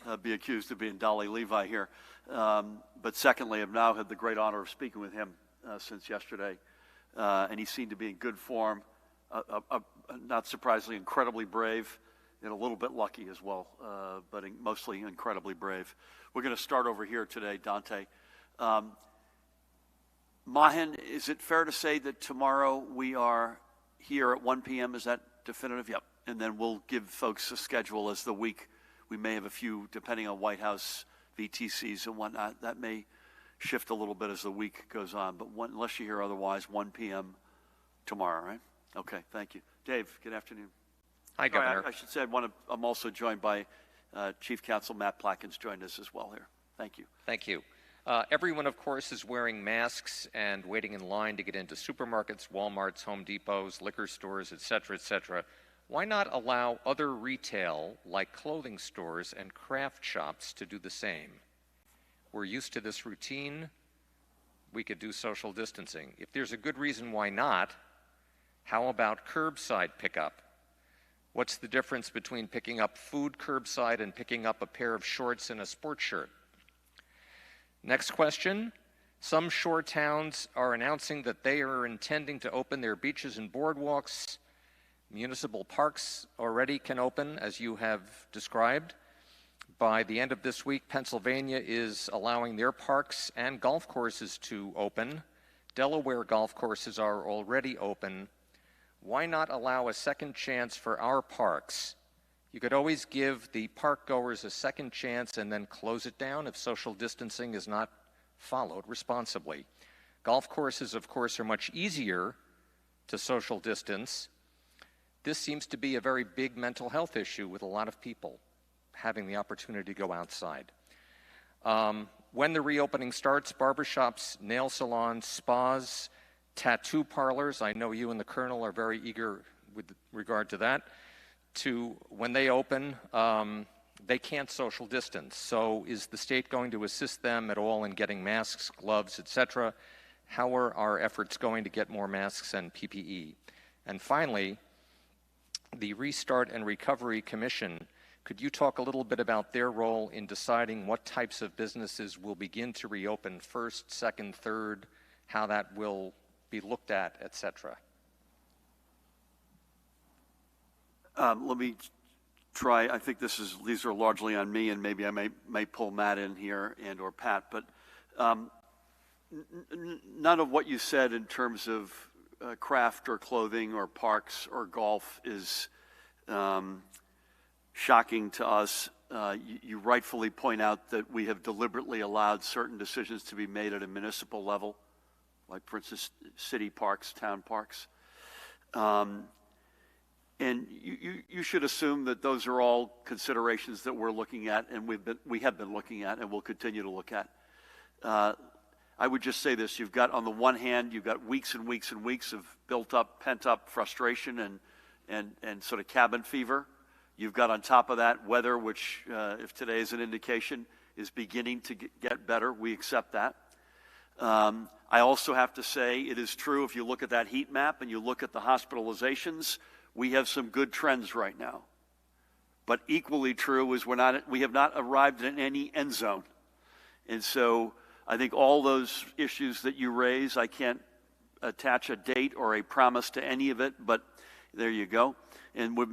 Speaker 1: to be accused of being Dolly Levi here. But secondly, I've now had the great honor of speaking with him since yesterday. And he seemed to be in good form, not surprisingly, incredibly brave, and a little bit lucky as well, but mostly incredibly brave. We're going to start over here today, Dante. Mahin, is it fair to say that tomorrow we are here at 1 p.m.? Is that definitive? Yep. And then we'll give folks a schedule as the week. We may have a few, depending on White House VTCs and whatnot. That may shift a little bit as the week goes on. But unless you hear otherwise, 1 p.m. tomorrow, right? Okay, thank you. Dave, good afternoon.
Speaker 5: Hi, Governor.
Speaker 1: I should say I'm also joined by Chief Counsel Matt Plakins joined us as well here. Thank you.
Speaker 5: Thank you. Everyone, of course, is wearing masks and waiting in line to get into supermarkets, Walmarts, Home Depots, liquor stores, et cetera, et cetera. Why not allow other retail, like clothing stores and craft shops, to do the same? We're used to this routine. We could do social distancing. If there's a good reason why not, how about curbside pickup? What's the difference between picking up food curbside and picking up a pair of shorts and a sports shirt? Next question. Some shore towns are announcing that they are intending to open their beaches and boardwalks. Municipal parks already can open, as you have described. By the end of this week, Pennsylvania is allowing their parks and golf courses to open. Delaware golf courses are already open. Why not allow a second chance for our parks? You could always give the park goers a second chance and then close it down if social distancing is not followed responsibly. Golf courses, of course, are much easier to social distance. This seems to be a very big mental health issue with a lot of people having the opportunity to go outside. When the reopening starts, barbershops, nail salons, spas, tattoo parlors, I know you and the Colonel are very eager with regard to that, when they open, they can't social distance. So is the state going to assist them at all in getting masks, gloves, etc.? How are our efforts going to get more masks and PPE? And finally, the Restart and Recovery Commission, could you talk a little bit about their role in deciding what types of businesses will begin to reopen first, second, third, how that will be looked at, etc.?
Speaker 1: Let me try. I think these are largely on me, and maybe I may pull Matt in here and or Pat. But none of what you said in terms of craft or clothing or parks or golf is shocking to us. You rightfully point out that we have deliberately allowed certain decisions to be made at a municipal level, like, for instance, city parks, town parks. And And you should assume that those are all considerations that we're looking at, and we have been looking at, and will continue to look at. I would just say this: you've got, on the one hand, you've got weeks and weeks and weeks of built-up, pent-up frustration and sort of cabin fever. You've got on top of that weather, which, if today is an indication, is beginning to get better. We accept that. I also have to say it is true, if you look at that heat map and you look at the hospitalizations, we have some good trends right now. But equally true is we have not arrived in any end zone. And so I think all those issues that you raise, I can't attach a date or a promise to any of it, but there you go. And we're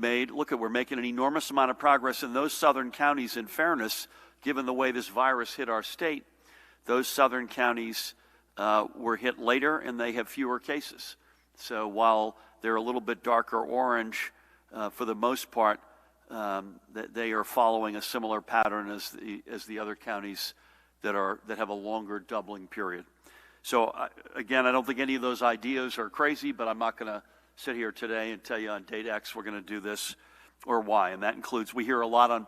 Speaker 1: making an enormous amount of progress in those southern counties. In fairness, given the way this virus hit our state, those southern counties were hit later and they have fewer cases. So while they're a little bit darker orange, for the most part, they are following a similar pattern as the other counties that have a longer doubling period. So again, I don't think any of those ideas are crazy, but I'm not going to sit here today and tell you on date X we're going to do this or Y. And that includes, we hear a lot on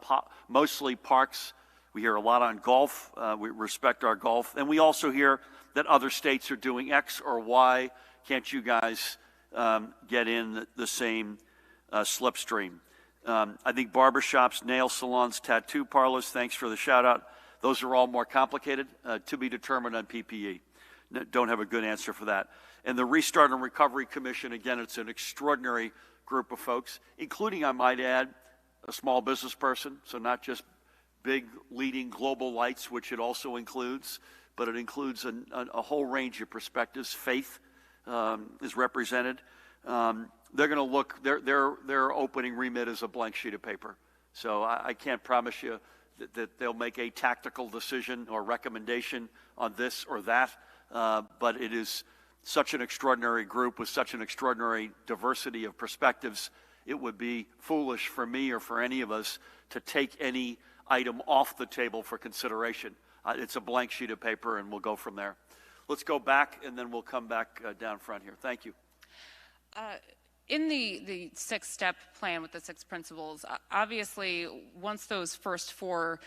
Speaker 1: mostly parks. We hear a lot on golf. We respect our golf. And we also hear that other states are doing X or Y. Can't you guys get in the same slipstream? I think barbershops, nail salons, tattoo parlors, thanks for the shout out. Those are all more complicated, to be determined on PPE. Don't have a good answer for that. And the Restart and Recovery Commission, again, it's an extraordinary group of folks, including, I might add, a small business person, so not just big leading global lights, which it also includes, but it includes a whole range of perspectives. Faith is represented. They're going to look, their opening remit is a blank sheet of paper. So I can't promise you that they'll make a tactical decision or recommendation on this or that, but it is such an extraordinary group with such an extraordinary diversity of perspectives. It would be foolish for me or for any of us to take any item off the table for consideration. It's a blank sheet of paper, and we'll go from there. Let's go back, and then we'll come back down front here. Thank you.
Speaker 6: In the six-step plan with the 6 principles, obviously, once those first 4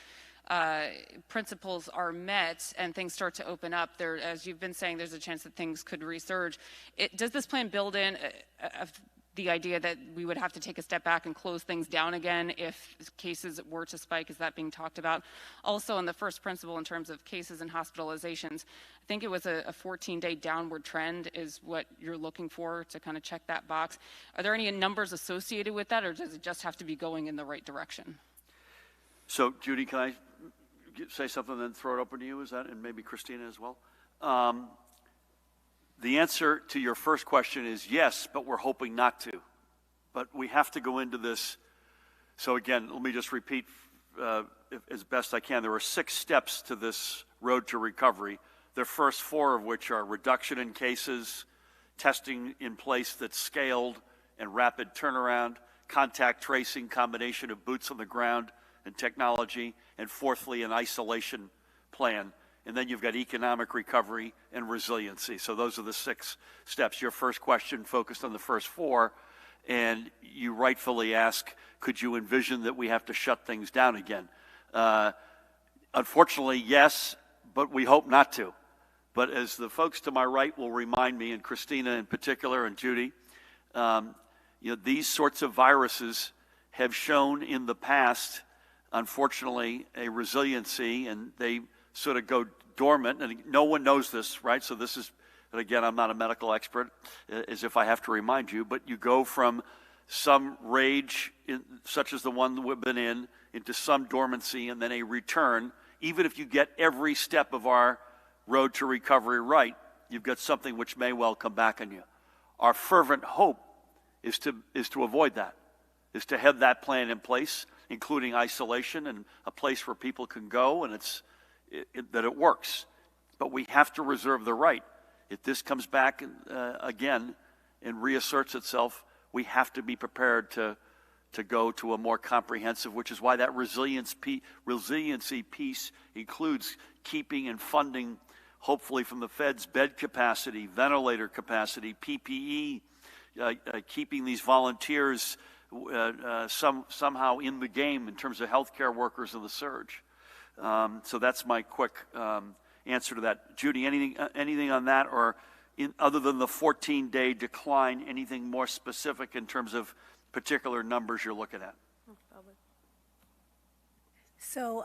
Speaker 6: principles are met and things start to open up, there, as you've been saying, there's a chance that things could resurge. Does this plan build in the idea that we would have to take a step back and close things down again if cases were to spike? Is that being talked about? Also, in the first principle, in terms of cases and hospitalizations, I think it was a 14-day downward trend is what you're looking for to kind of check that box. Are there any numbers associated with that, or does it just have to be going in the right direction?
Speaker 1: So, Judy, can I say something and then throw it open to you? Is that, and maybe Christina as well? The answer to your first question is yes, but we're hoping not to. But we have to go into this. So again, let me just repeat as best I can. There are 6 steps to this road to recovery. The first 4 of which are reduction in cases, testing in place that's scaled and rapid turnaround, contact tracing, combination of boots on the ground and technology, and fourthly, an isolation plan. And then you've got economic recovery and resiliency. So those are the 6 steps. Your first question focused on the first 4, and you rightfully ask, could you envision that we have to shut things down again? Unfortunately, yes, but we hope not to. But as the folks to my right will remind me, and Christina in particular, and Judy, these sorts of viruses have shown in the past, unfortunately, a resiliency, and they sort of go dormant, and no one knows this, right? So this is, and again, I'm not a medical expert, as if I have to remind you, but you go from some rage, such as the one that we've been in, into some dormancy, and then a return. Even if you get every step of our road to recovery right, you've got something which may well come back on you. Our fervent hope is to avoid that, is to have that plan in place, including isolation and a place where people can go, and that it works. But we have to reserve the right. If this comes back again and reasserts itself, we have to be prepared to go to a more comprehensive, which is why that resiliency piece includes keeping and funding, hopefully from the Fed's, bed capacity, ventilator capacity, PPE, keeping these volunteers somehow in the game in terms of healthcare workers in the surge. So that's my quick answer to that. Judy, anything on that, or other than the 14-day decline, anything more specific in terms of particular numbers you're looking at?
Speaker 7: So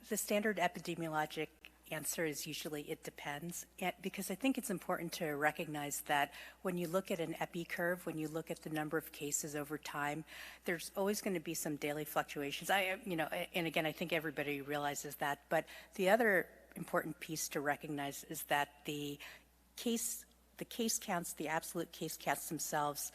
Speaker 7: the standard epidemiologic answer is usually it depends, because I think it's important to recognize that when you look at an epi curve, when you look at the number of cases over time, there's always going to be some daily fluctuations. And again, I think everybody realizes that. But the other important piece to recognize is that the case counts, the absolute case counts themselves,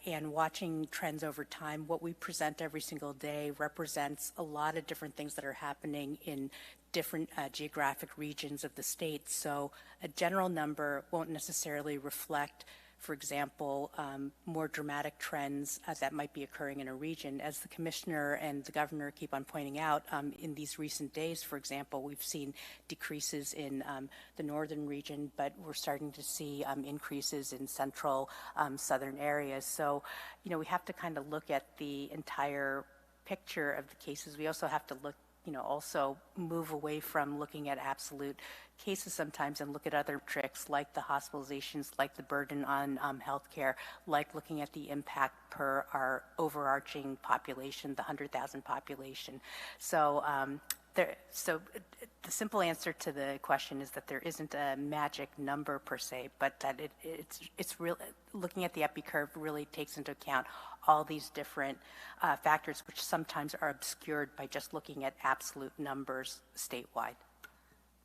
Speaker 7: and watching trends over time, what we present every single day represents a lot of different things that are happening in different geographic regions of the state. So a general number won't necessarily reflect, for example, more dramatic trends that might be occurring in a region. As the commissioner and the governor keep on pointing out, in these recent days, for example, we've seen decreases in the northern region, but we're starting to see increases in central, southern areas. So, we have to kind of look at the entire picture of the cases. We also have to look, also move away from looking at absolute cases sometimes and look at other tricks like the hospitalizations, like the burden on healthcare, like looking at the impact per our overarching population, the 100,000 population. So, so the simple answer to the question is that there isn't a magic number per se, but that it's real. Looking at the epi curve really takes into account all these different factors, which sometimes are obscured by just looking at absolute numbers statewide.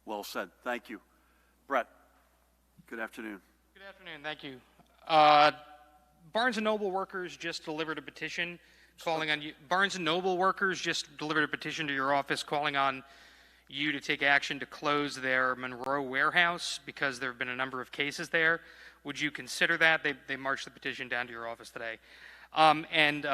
Speaker 1: Well said. Thank you. Brett, good afternoon.
Speaker 8: Good afternoon. Thank you. Barnes & Noble workers just delivered a petition calling on you. Barnes & Noble workers just delivered a petition to your office calling on you to take action to close their Monroe warehouse because there have been a number of cases there. Would you consider that? They marched the petition down to your office today. And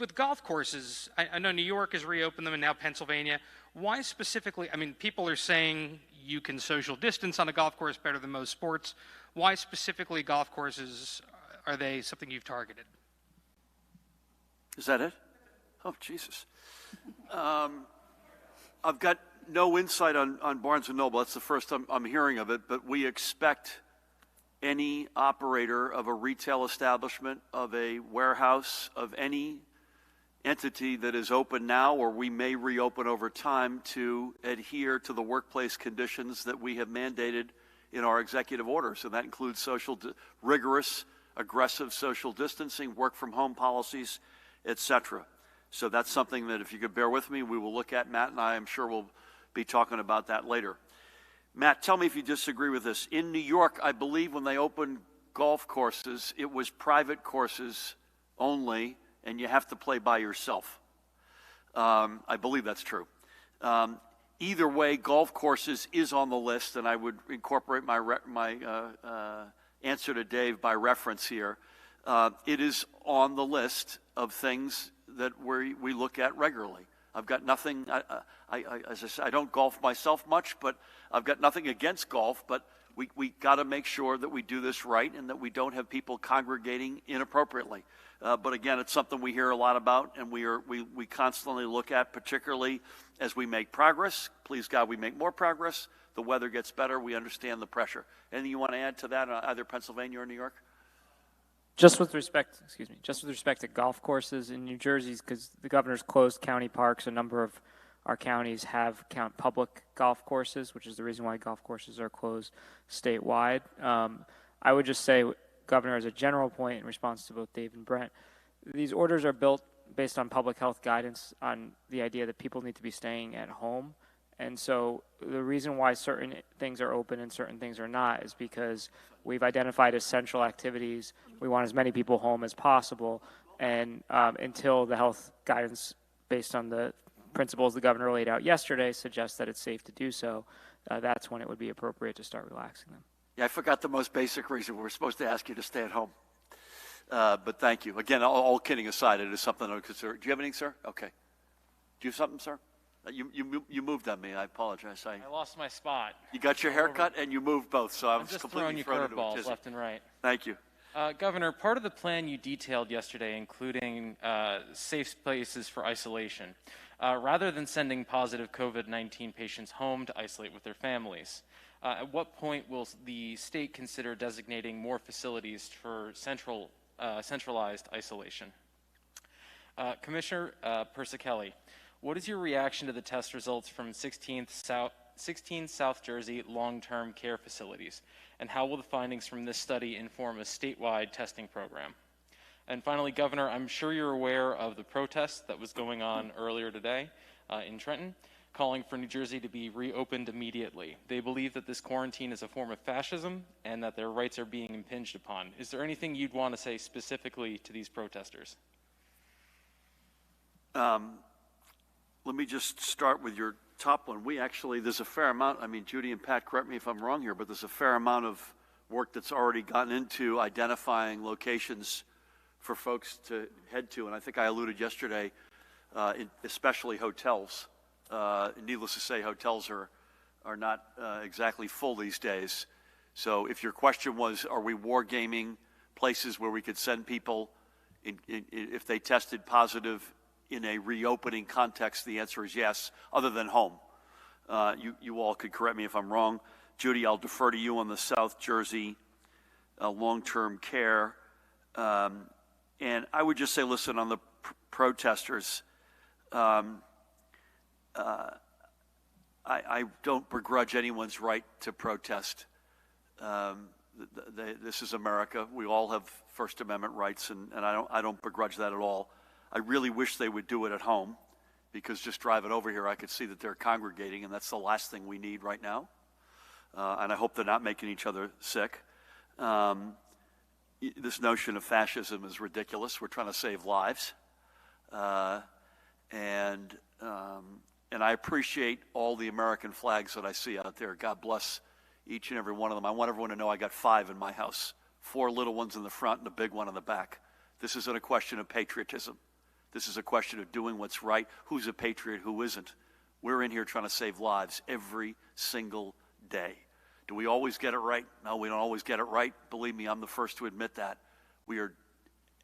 Speaker 8: with golf courses, I know New York has reopened them and now Pennsylvania. Why specifically? I mean, people are saying you can social distance on a golf course better than most sports. Why specifically golf courses? Are they something you've targeted?
Speaker 1: Is that it? Oh, Jesus. I've got no insight on Barnes & Noble. That's the first time I'm hearing of it, but we expect any operator of a retail establishment, of a warehouse, of any entity that is open now or we may reopen over time to adhere to the workplace conditions that we have mandated in our executive order. So that includes rigorous, aggressive social distancing, work from home policies, etc. So that's something that, if you could bear with me, we will look at. Matt and I am sure we'll be talking about that later. Matt, tell me if you disagree with this. In New York, I believe when they opened golf courses, it was private courses only, and you have to play by yourself. I believe that's true. Either way, golf courses is on the list, and I would incorporate my answer to Dave by reference here. It is on the list of things that we look at regularly. I've got nothing, as I said, I don't golf myself much, but I've got nothing against golf, but we got to make sure that we do this right and that we don't have people congregating inappropriately. But again, it's something we hear a lot about, and we constantly look at, particularly as we make progress. Please God, we make more progress. The weather gets better. We understand the pressure. Anything you want to add to that, either Pennsylvania or New York?
Speaker 9: Just with respect to golf courses in New Jersey, because the governor's closed county parks, a number of our counties have public golf courses, which is the reason why golf courses are closed statewide. I would just say, Governor, as a general point in response to both Dave and Brent, these orders are built based on public health guidance on the idea that people need to be staying at home. And so the reason why certain things are open and certain things are not is because we've identified essential activities. We want as many people home as possible. And until the health guidance based on the principles the governor laid out yesterday suggests that it's safe to do so, that's when it would be appropriate to start relaxing them. Yeah,
Speaker 1: I forgot the most basic reason. We're supposed to ask you to stay at home. But thank you. Again, all kidding aside, it is something I would consider. Do you have anything, sir? Okay. Do you have something, sir? You moved on me. I apologize. I
Speaker 10: lost my spot.
Speaker 1: You got your hair cut and you moved both, so I was
Speaker 10: just
Speaker 1: completely
Speaker 10: throwing you curveballs
Speaker 1: tizzy.
Speaker 10: left and right.
Speaker 1: Thank you.
Speaker 10: Governor, part of the plan you detailed yesterday, including safe places for isolation, rather than sending positive COVID-19 patients home to isolate with their families. At what point will the state consider designating more facilities for centralized isolation? Commissioner Persicelli, what is your reaction to the test results from 16 South Jersey long-term care facilities, and how will the findings from this study inform a statewide testing program? And finally, Governor, I'm sure you're aware of the protest that was going on earlier today in Trenton, calling for New Jersey to be reopened immediately. They believe that this quarantine is a form of fascism and that their rights are being impinged upon. Is there anything you'd want to say specifically to these protesters?
Speaker 1: Let me just start with your top one. There's a fair amount, Judy and Pat, correct me if I'm wrong here, but there's a fair amount of work that's already gotten into identifying locations for folks to head to. And I think I alluded yesterday, especially hotels. Needless to say, hotels are not exactly full these days. So if your question was, are we wargaming places where we could send people if they tested positive in a reopening context, the answer is yes, other than home. You all could correct me if I'm wrong. Judy, I'll defer to you on the South Jersey long-term care. And I would just say, listen, on the protesters, I don't begrudge anyone's right to protest. This is America. We all have First Amendment rights, and I don't begrudge that at all. I really wish they would do it at home, because just driving over here, I could see that they're congregating, and that's the last thing we need right now. And I hope they're not making each other sick. This notion of fascism is ridiculous. We're trying to save lives. And I appreciate all the American flags that I see out there. God bless each and every one of them. I want everyone to know I got 5 in my house, 4 little ones in the front and a big one in the back. This isn't a question of patriotism. This is a question of doing what's right. Who's a patriot, who isn't? We're in here trying to save lives every single day. Do we always get it right? No, we don't always get it right. Believe me, I'm the first to admit that. We are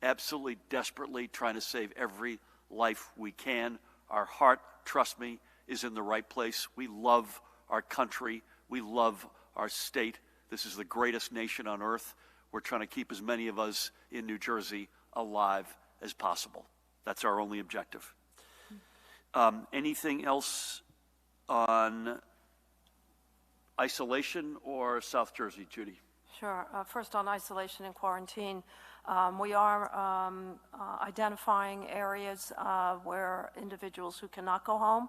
Speaker 1: absolutely desperately trying to save every life we can. Our heart, trust me, is in the right place. We love our country. We love our state. This is the greatest nation on earth. We're trying to keep as many of us in New Jersey alive as possible. That's our only objective. Anything else on isolation or South Jersey, Judy?
Speaker 3: Sure. First on isolation and quarantine, we are identifying areas where individuals who cannot go home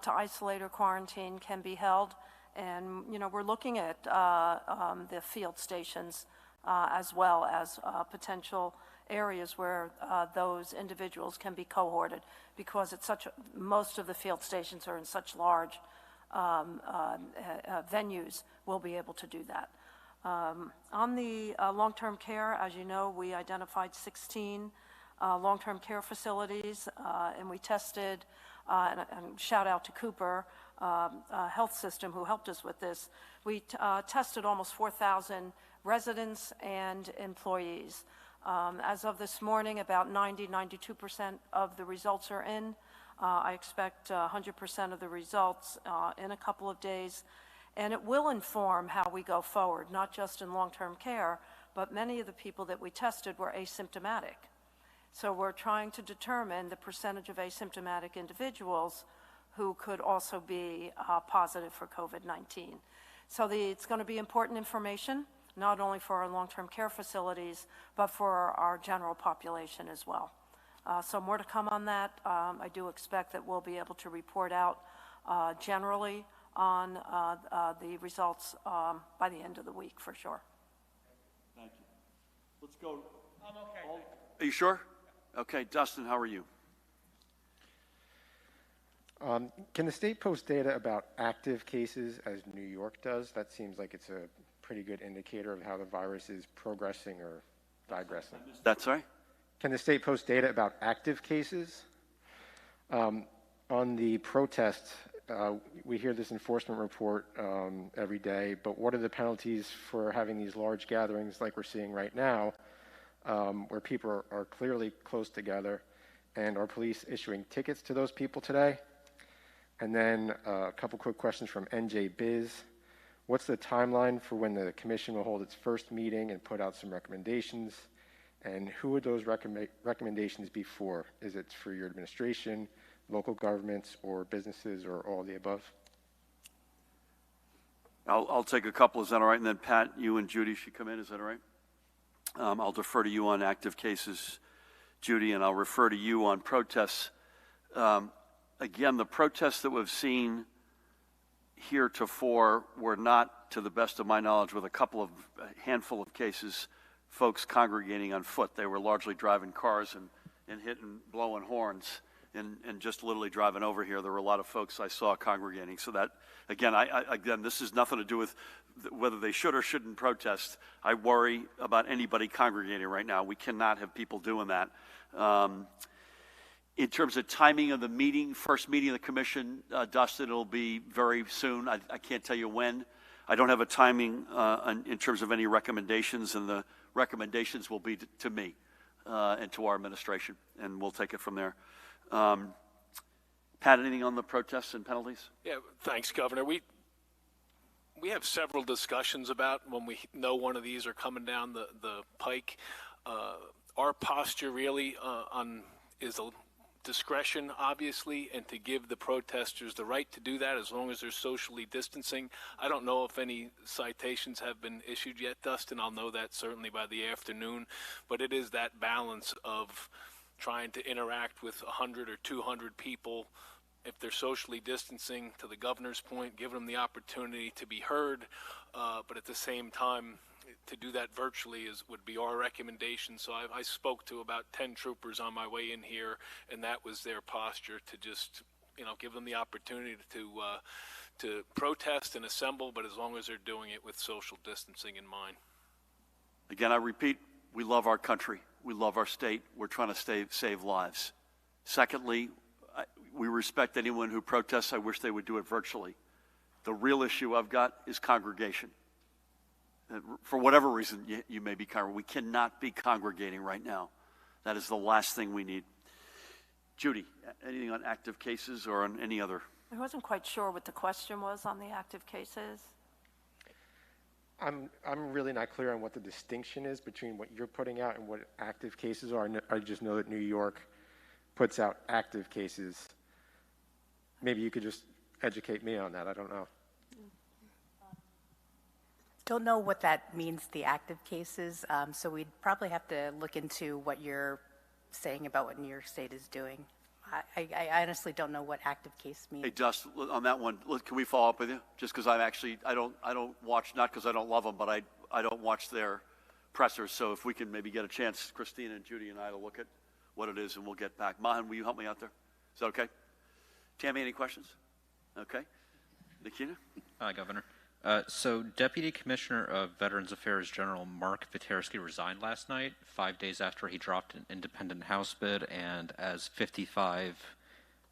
Speaker 3: to isolate or quarantine can be held. And, we're looking at the field stations as well as potential areas where those individuals can be cohorted, because it's most of the field stations are in such large venues. We'll be able to do that. On the long-term care, as you know, we identified 16 long-term care facilities, and we tested, and shout out to Cooper Health System who helped us with this. We tested almost 4,000 residents and employees. As of this morning, about 92% of the results are in. I expect 100% of the results in a couple of days. And it will inform how we go forward, not just in long-term care, but many of the people that we tested were asymptomatic. So we're trying to determine the percentage of asymptomatic individuals who could also be positive for COVID-19. So it's going to be important information, not only for our long-term care facilities, but for our general population as well. So more to come on that. I do expect that we'll be able to report out generally on the results by the end of the week, for sure.
Speaker 1: Thank you. Let's go. I'm okay. Are you sure? Okay, Dustin, how are you?
Speaker 11: Can the state post data about active cases as New York does? That seems like it's a pretty good indicator of how the virus is progressing or digressing.
Speaker 1: That's right.
Speaker 11: Can the state post data about active cases? On the protests, we hear this enforcement report every day, but what are the penalties for having these large gatherings like we're seeing right now, where people are clearly close together? And are police issuing tickets to those people today? And then a couple quick questions from NJ Biz. What's the timeline for when the commission will hold its first meeting and put out some recommendations? And who would those recommendations be for? Is it for your administration, local governments, or businesses, or all of the above?
Speaker 1: I'll take a couple. Is that all right? And then Pat, you and Judy should come in. Is that all right? I'll defer to you on active cases, Judy, and I'll refer to you on protests. Again, the protests that we've seen heretofore were not, to the best of my knowledge, with a handful of cases, folks congregating on foot. They were largely driving cars and hitting, blowing horns, and just literally driving over here. There were a lot of folks I saw congregating. So that, again, again, this has nothing to do with whether they should or shouldn't protest. I worry about anybody congregating right now. We cannot have people doing that. In terms of timing of the meeting, first meeting of the commission, Dustin, it'll be very soon. I can't tell you when. I don't have a timing in terms of any recommendations, and the recommendations will be to me and to our administration, and we'll take it from there. Pat, anything on the protests and penalties?
Speaker 4: Yeah, thanks, Governor. We have several discussions about when we know one of these are coming down the pike. Our posture really is a discretion, obviously, and to give the protesters the right to do that as long as they're socially distancing. I don't know if any citations have been issued yet, Dustin. I'll know that certainly by the afternoon, but it is that balance of trying to interact with 100 or 200 people. If they're socially distancing, to the governor's point, give them the opportunity to be heard, but at the same time, to do that virtually would be our recommendation. So I spoke to about 10 troopers on my way in here, and that was their posture, to just, give them the opportunity to protest and assemble, but as long as they're doing it with social distancing in mind.
Speaker 1: Again, I repeat, we love our country. We love our state. We're trying to save lives. Secondly, we respect anyone who protests. I wish they would do it virtually. The real issue I've got is congregation. For whatever reason you may be congregating, we cannot be congregating right now. That is the last thing we need. Judy, anything on active cases or on any other?
Speaker 3: I wasn't quite sure what the question was on the active cases.
Speaker 11: I'm really not clear on what the distinction is between what you're putting out and what active cases are. I just know that New York puts out active cases. Maybe you could just educate me on that. I don't know.
Speaker 7: Don't know what that means, the active cases, so we'd probably have to look into what you're saying about what New York State is doing. I honestly don't know what active case means.
Speaker 1: Hey, Dust, on that one, can we follow up with you? Just because I don't watch, not because I don't love them, but I don't watch their pressers. So if we can maybe get a chance, Christina and Judy and I, to look at what it is, and we'll get back. Mahan, will you help me out there? Is that okay? Tammy, any questions? Okay. Nikita?
Speaker 12: Hi, Governor. So Deputy Commissioner of Veterans Affairs General Mark Vitersky resigned last night, 5 days after he dropped an independent House bid, and as 55,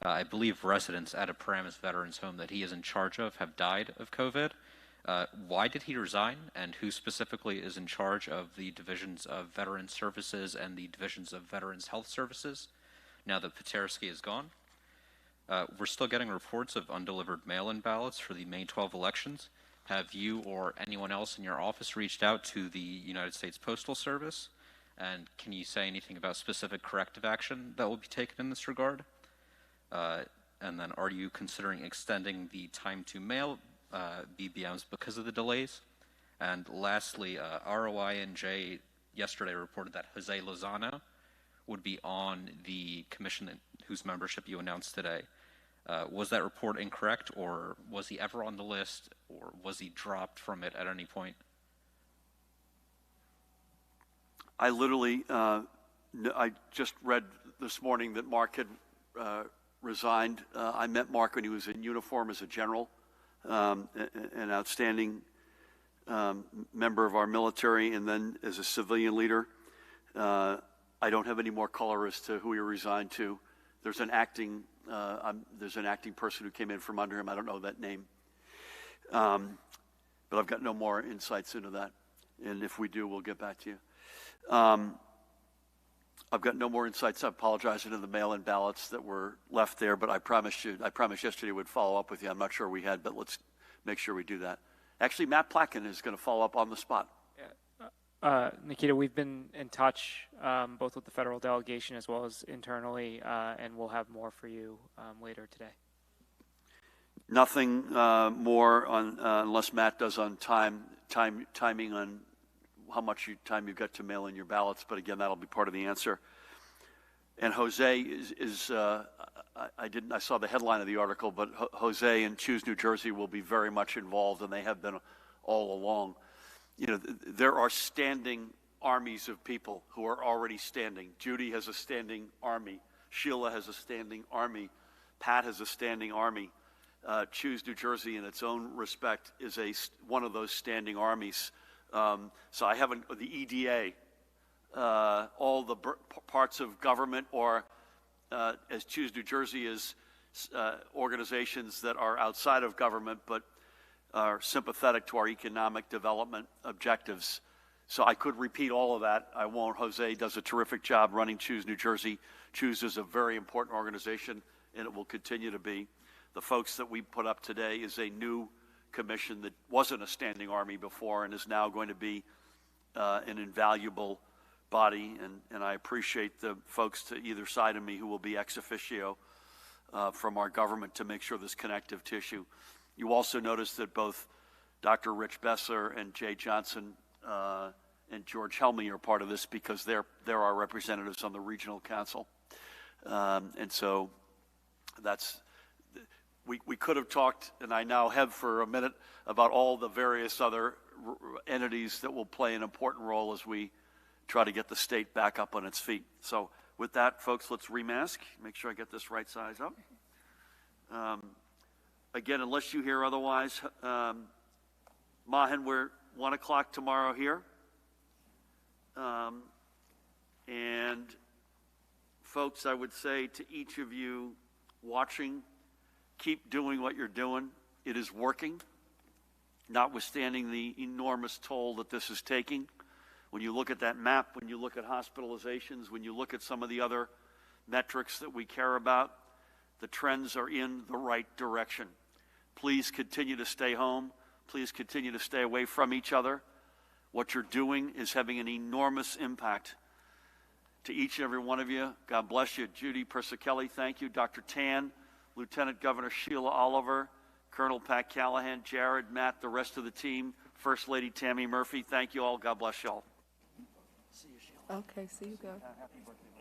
Speaker 12: I believe, residents at a Paramus Veterans home that he is in charge of have died of COVID. Why did he resign, and who specifically is in charge of the divisions of Veterans Services and the divisions of Veterans Health Services now that Vitersky is gone? We're still getting reports of undelivered mail-in ballots for the May 12 elections. Have you or anyone else in your office reached out to the United States Postal Service? And can you say anything about specific corrective action that will be taken in this regard? And then are you considering extending the time to mail BBMs because of the delays? And lastly, ROI&J yesterday reported that Jose Lozano would be on the commission whose membership you announced today. Was that report incorrect, or was he ever on the list, or was he dropped from it at any point?
Speaker 1: I literally, I just read this morning that Mark had resigned. I met Mark when he was in uniform as a general, an outstanding member of our military, and then as a civilian leader. I don't have any more color as to who he resigned to. there's an acting person who came in from under him. I don't know that name. But I've got no more insights into that. And if we do, we'll get back to you. I've got no more insights. I apologize into the mail-in ballots that were left there, but I promised yesterday we'd follow up with you. I'm not sure we had, but let's make sure we do that. Actually, Matt Placken is going to follow up on the spot.
Speaker 9: Nikita, we've been in touch both with the federal delegation as well as internally, and we'll have more for you later today.
Speaker 1: Nothing more on unless Matt does on timing on how much time you've got to mail in your ballots. But again, that'll be part of the answer. And Jose is I saw the headline of the article, but Jose and Choose New Jersey will be very much involved, and they have been all along. You know, there are standing armies of people who are already standing. Judy has a standing army. Sheila has a standing army. Pat has a standing army. Choose New Jersey, in its own respect, is one of those standing armies. So I haven't, the EDA, all the parts of government, or as Choose New Jersey is organizations that are outside of government but are sympathetic to our economic development objectives. So I could repeat all of that. I won't. Jose does a terrific job running Choose New Jersey. Choose is a very important organization, and it will continue to be. The folks that we put up today is a new commission that wasn't a standing army before and is now going to be an invaluable body. And I appreciate the folks to either side of me who will be ex officio from our government to make sure this connective tissue. You also notice that both Dr. Rich Besser and Jay Johnson and George Helmy are part of this because they're our representatives on the regional council. And so that's, we could have talked, and I now have for a minute, about all the various other entities that will play an important role as we try to get the state back up on its feet. So with that, folks, let's remask. Make sure I get this right size up. Again, unless you hear otherwise, Mahan, we're 1 o'clock tomorrow here. And folks, I would say to each of you watching, keep doing what you're doing. It is working, notwithstanding the enormous toll that this is taking. When you look at that map, when you look at hospitalizations, when you look at some of the other metrics that we care about, the trends are in the right direction. Please continue to stay home. Please continue to stay away from each other. What you're doing is having an enormous impact to each and every one of you. God bless you. Judy Persichelli, thank you. Dr. Tan, Lieutenant Governor Sheila Oliver, Colonel Pat Callahan, Jared, Matt, the rest of the team, First Lady Tammy Murphy, thank you all. God bless you all.
Speaker 2: Okay, see you go.
Speaker 1: Happy birthday.